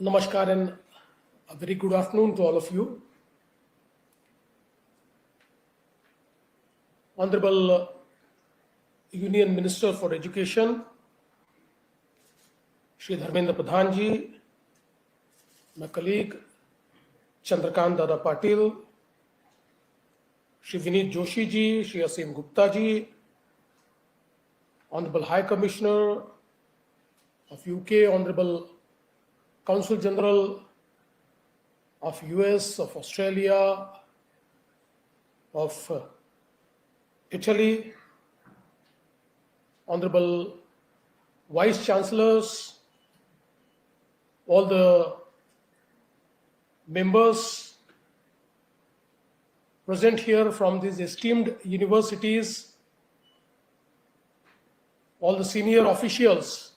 Namaskar and a very good afternoon to all of you. Honorable Union Minister for Education, Shri Dharmendra Pradhan ji, my colleague Chandrakant Dada Patil, Shri Vinit Joshi ji, Shri Asim Gupta ji, Honorable High Commissioner of UK, Honorable Consul General of US, of Australia, of Italy, Honorable Vice Chancellors, all the members present here from these esteemed universities, all the senior officials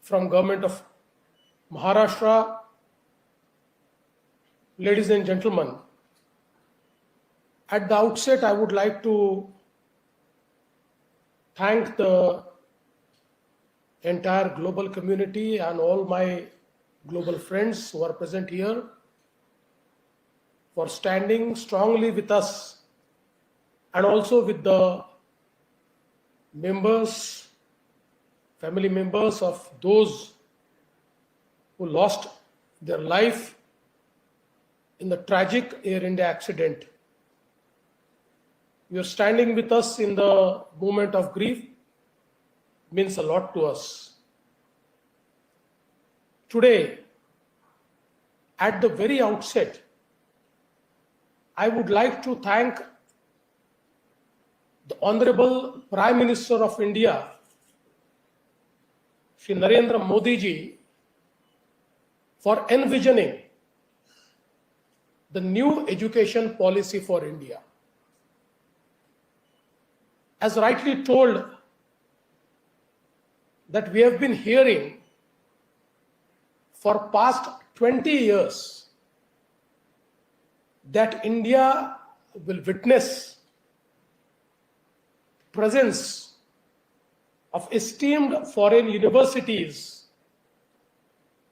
from Government of Maharashtra, ladies and gentlemen, at the outset, I would like to thank the entire global community and all my global friends who are present here for standing strongly with us and also with the members, family members of those who lost their life in the tragic Air India accident. You are standing with us in the moment of grief means a lot to us. Today, at the very outset, I would like to thank the Honorable Prime Minister of India, Shri Narendra Modi ji, for envisioning the new education policy for India. As rightly told, that we have been hearing for past 20 years that India will witness presence of esteemed foreign universities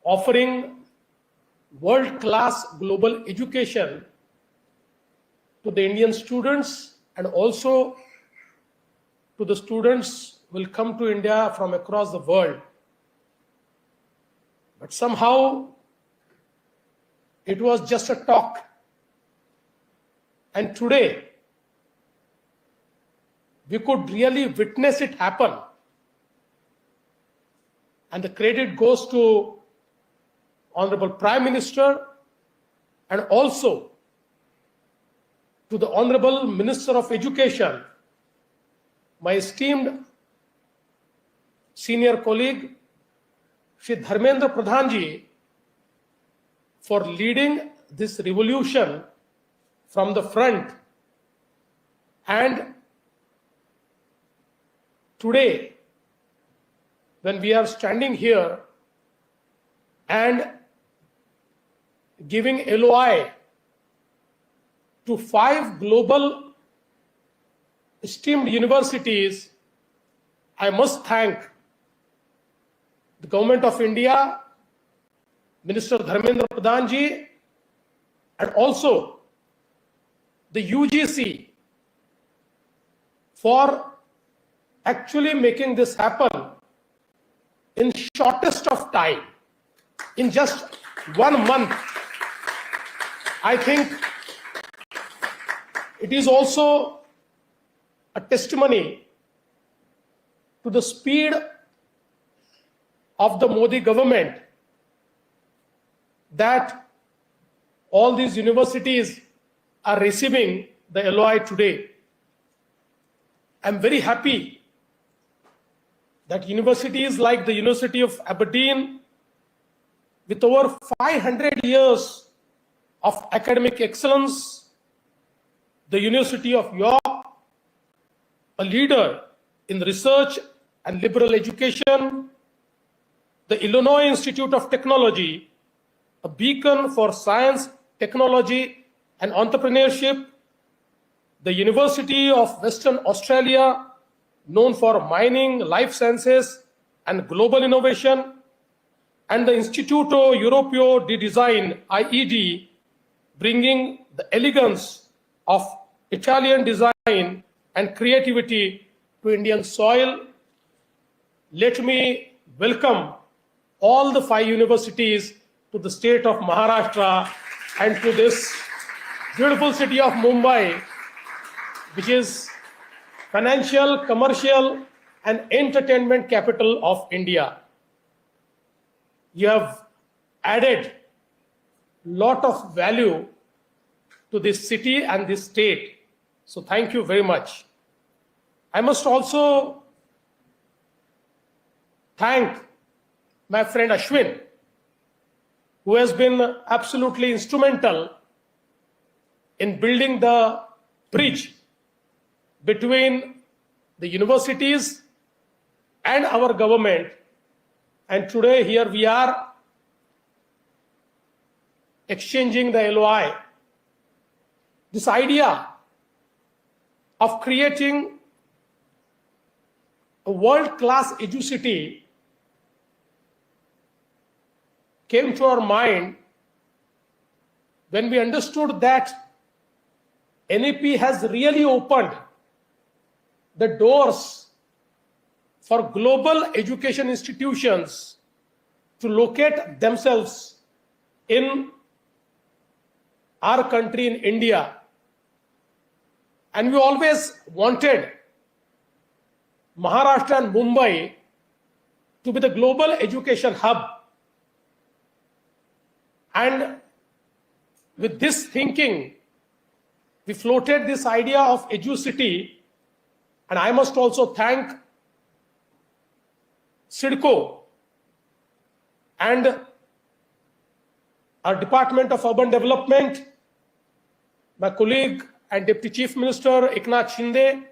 offering world-class global education to the Indian students and also to the students who will come to India from across the world. But somehow it was just a talk. And today we could really witness it happen. And the credit goes to Honorable Prime Minister and also to the Honorable Minister of Education, my esteemed senior colleague, Shri Dharmendra Pradhan ji, for leading this revolution from the front. And today, when we are standing here and giving LOI to 5 global esteemed universities, I must thank the Government of India, Minister Dharmendra Pradhan ji, and also the UGC for actually making this happen in shortest of time, in just 1 month. I think it is also a testimony to the speed of the Modi government that all these universities are receiving the LOI today. I'm very happy that universities like the University of Aberdeen, with over 500 years of academic excellence, the University of York, a leader in research and liberal education, the Illinois Institute of Technology, a beacon for science, technology, and entrepreneurship, the University of Western Australia, known for mining, life sciences, and global innovation, and the Istituto Europeo di Design, IED, bringing the elegance of Italian design and creativity to Indian soil. Let me welcome all the 5 universities to the state of Maharashtra and to this beautiful city of Mumbai, which is financial, commercial, and entertainment capital of India. You have added lot of value to this city and this state. So thank you very much. I must also thank my friend Ashwin, who has been absolutely instrumental in building the bridge between the universities and our government. And today here we are exchanging the LOI. This idea of creating a world-class EduCity came to our mind when we understood that NEP has really opened the doors for global education institutions to locate themselves in our country, in India. And we always wanted Maharashtra and Mumbai to be the global education hub. And with this thinking, we floated this idea of EduCity, and I must also thank CIDCO and our Department of Urban Development, my colleague and Deputy Chief Minister Eknath Shinde.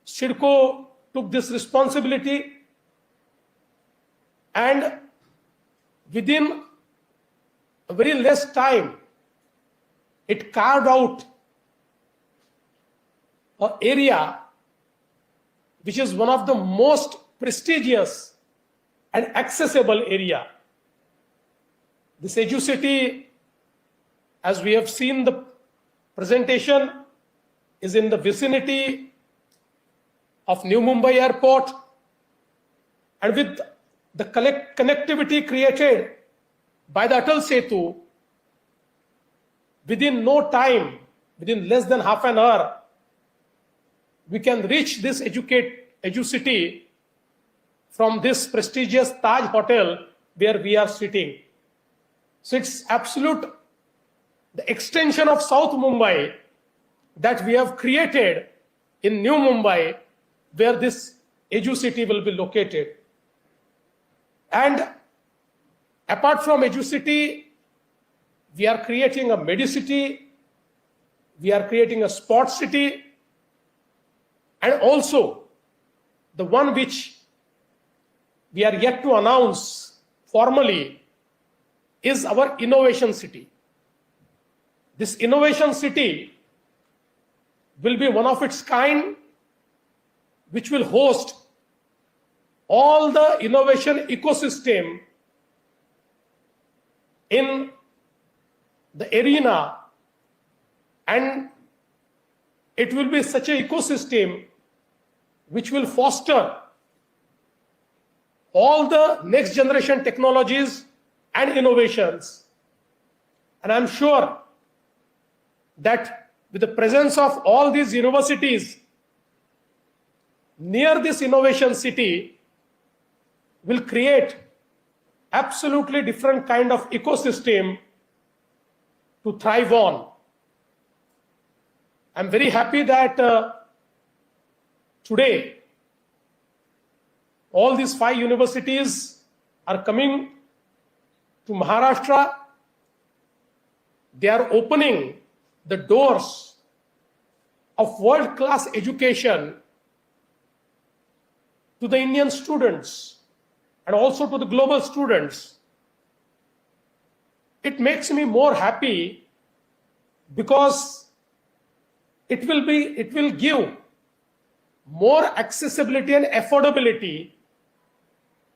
CIDCO took this responsibility, and within a very less time, it carved out an area which is one of the most prestigious and accessible area. This EduCity, as we have seen the presentation, is in the vicinity of New Mumbai Airport, and with the connectivity created by the Atal Setu, within no time, within less than half an hour, we can reach this EduCity from this prestigious Taj Hotel where we are sitting. So it's absolute the extension of South Mumbai that we have created in New Mumbai, where this EduCity will be located. And apart from EduCity, we are creating a Medicity, we are creating a Sports City, and also the one which we are yet to announce formally is our Innovation City. This Innovation City will be one of its kind, which will host all the innovation ecosystem in the arena, and it will be such an ecosystem which will foster all the next generation technologies and innovations. And I'm sure that with the presence of all these universities near this Innovation City will create absolutely different kind of ecosystem to thrive on. I'm very happy that today all these 5 universities are coming to Maharashtra. They are opening the doors of world-class education to the Indian students and also to the global students. It makes me more happy because it will give more accessibility and affordability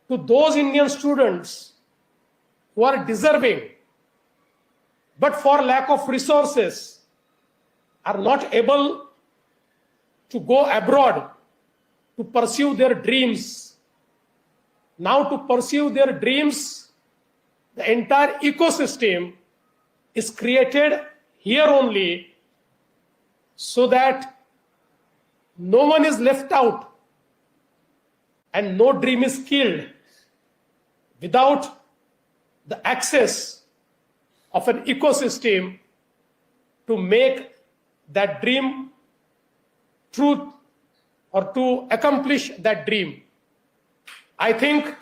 to those Indian students who are deserving, but for lack of resources are not able to go abroad to pursue their dreams. Now, to pursue their dreams, the entire ecosystem is created here only, so that no one is left out and no dream is killed without the access of an ecosystem to make that dream true or to accomplish that dream. I think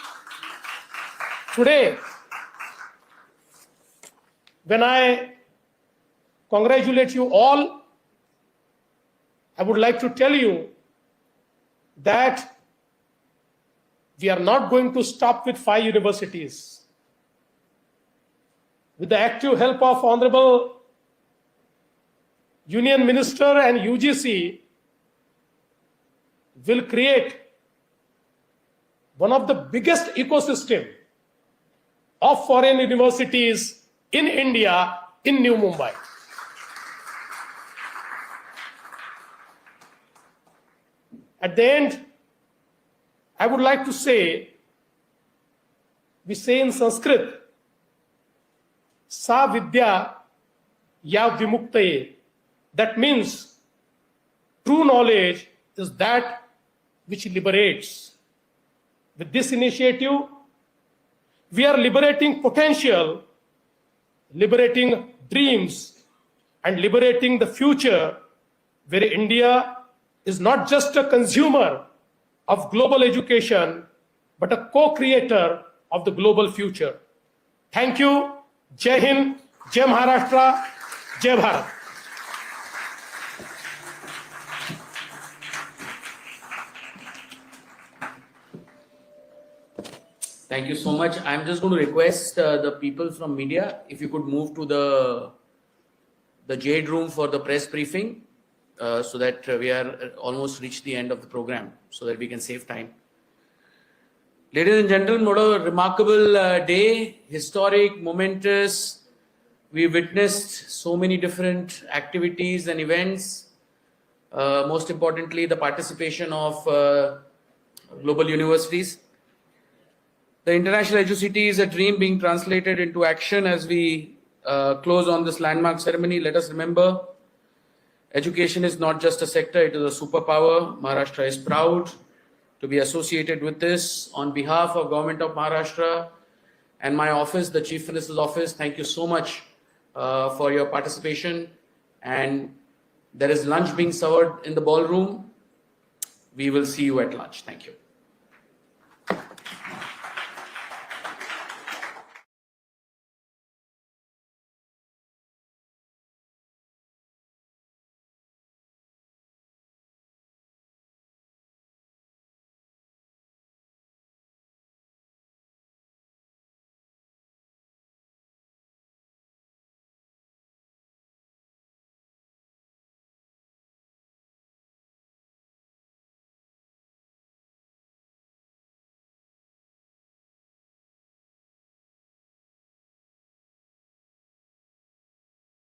today, when I congratulate you all, I would like to tell you that we are not going to stop with 5 universities. With the active help of Honorable Union Minister and UGC, will create one of the biggest ecosystem of foreign universities in India, in New Mumbai. At the end, I would like to say, we say in Sanskrit, Sa Vidya Ya Vimuktaye. That means true knowledge is that which liberates. With this initiative, we are liberating potential, liberating dreams, and liberating the future where India is not just a consumer of global education, but a co-creator of the global future. Thank you. Jai Hind, Jai Maharashtra, Jai Bharat. Thank you so much. I'm just going to request the people from media, if you could move to the Jade room for the press briefing, so that we are almost reached the end of the program, so that we can save time. Ladies and gentlemen, what a remarkable day, historic, momentous. We witnessed so many different activities and events. Most importantly, the participation of global universities. The International EduCity is a dream being translated into action. As we close on this landmark ceremony, let us remember, education is not just a sector, it is a superpower. Maharashtra is proud to be associated with this. On behalf of Government of Maharashtra and my office, the Chief Minister's office, thank you so much for your participation. And there is lunch being served in the ballroom. We will see you at lunch. Thank you.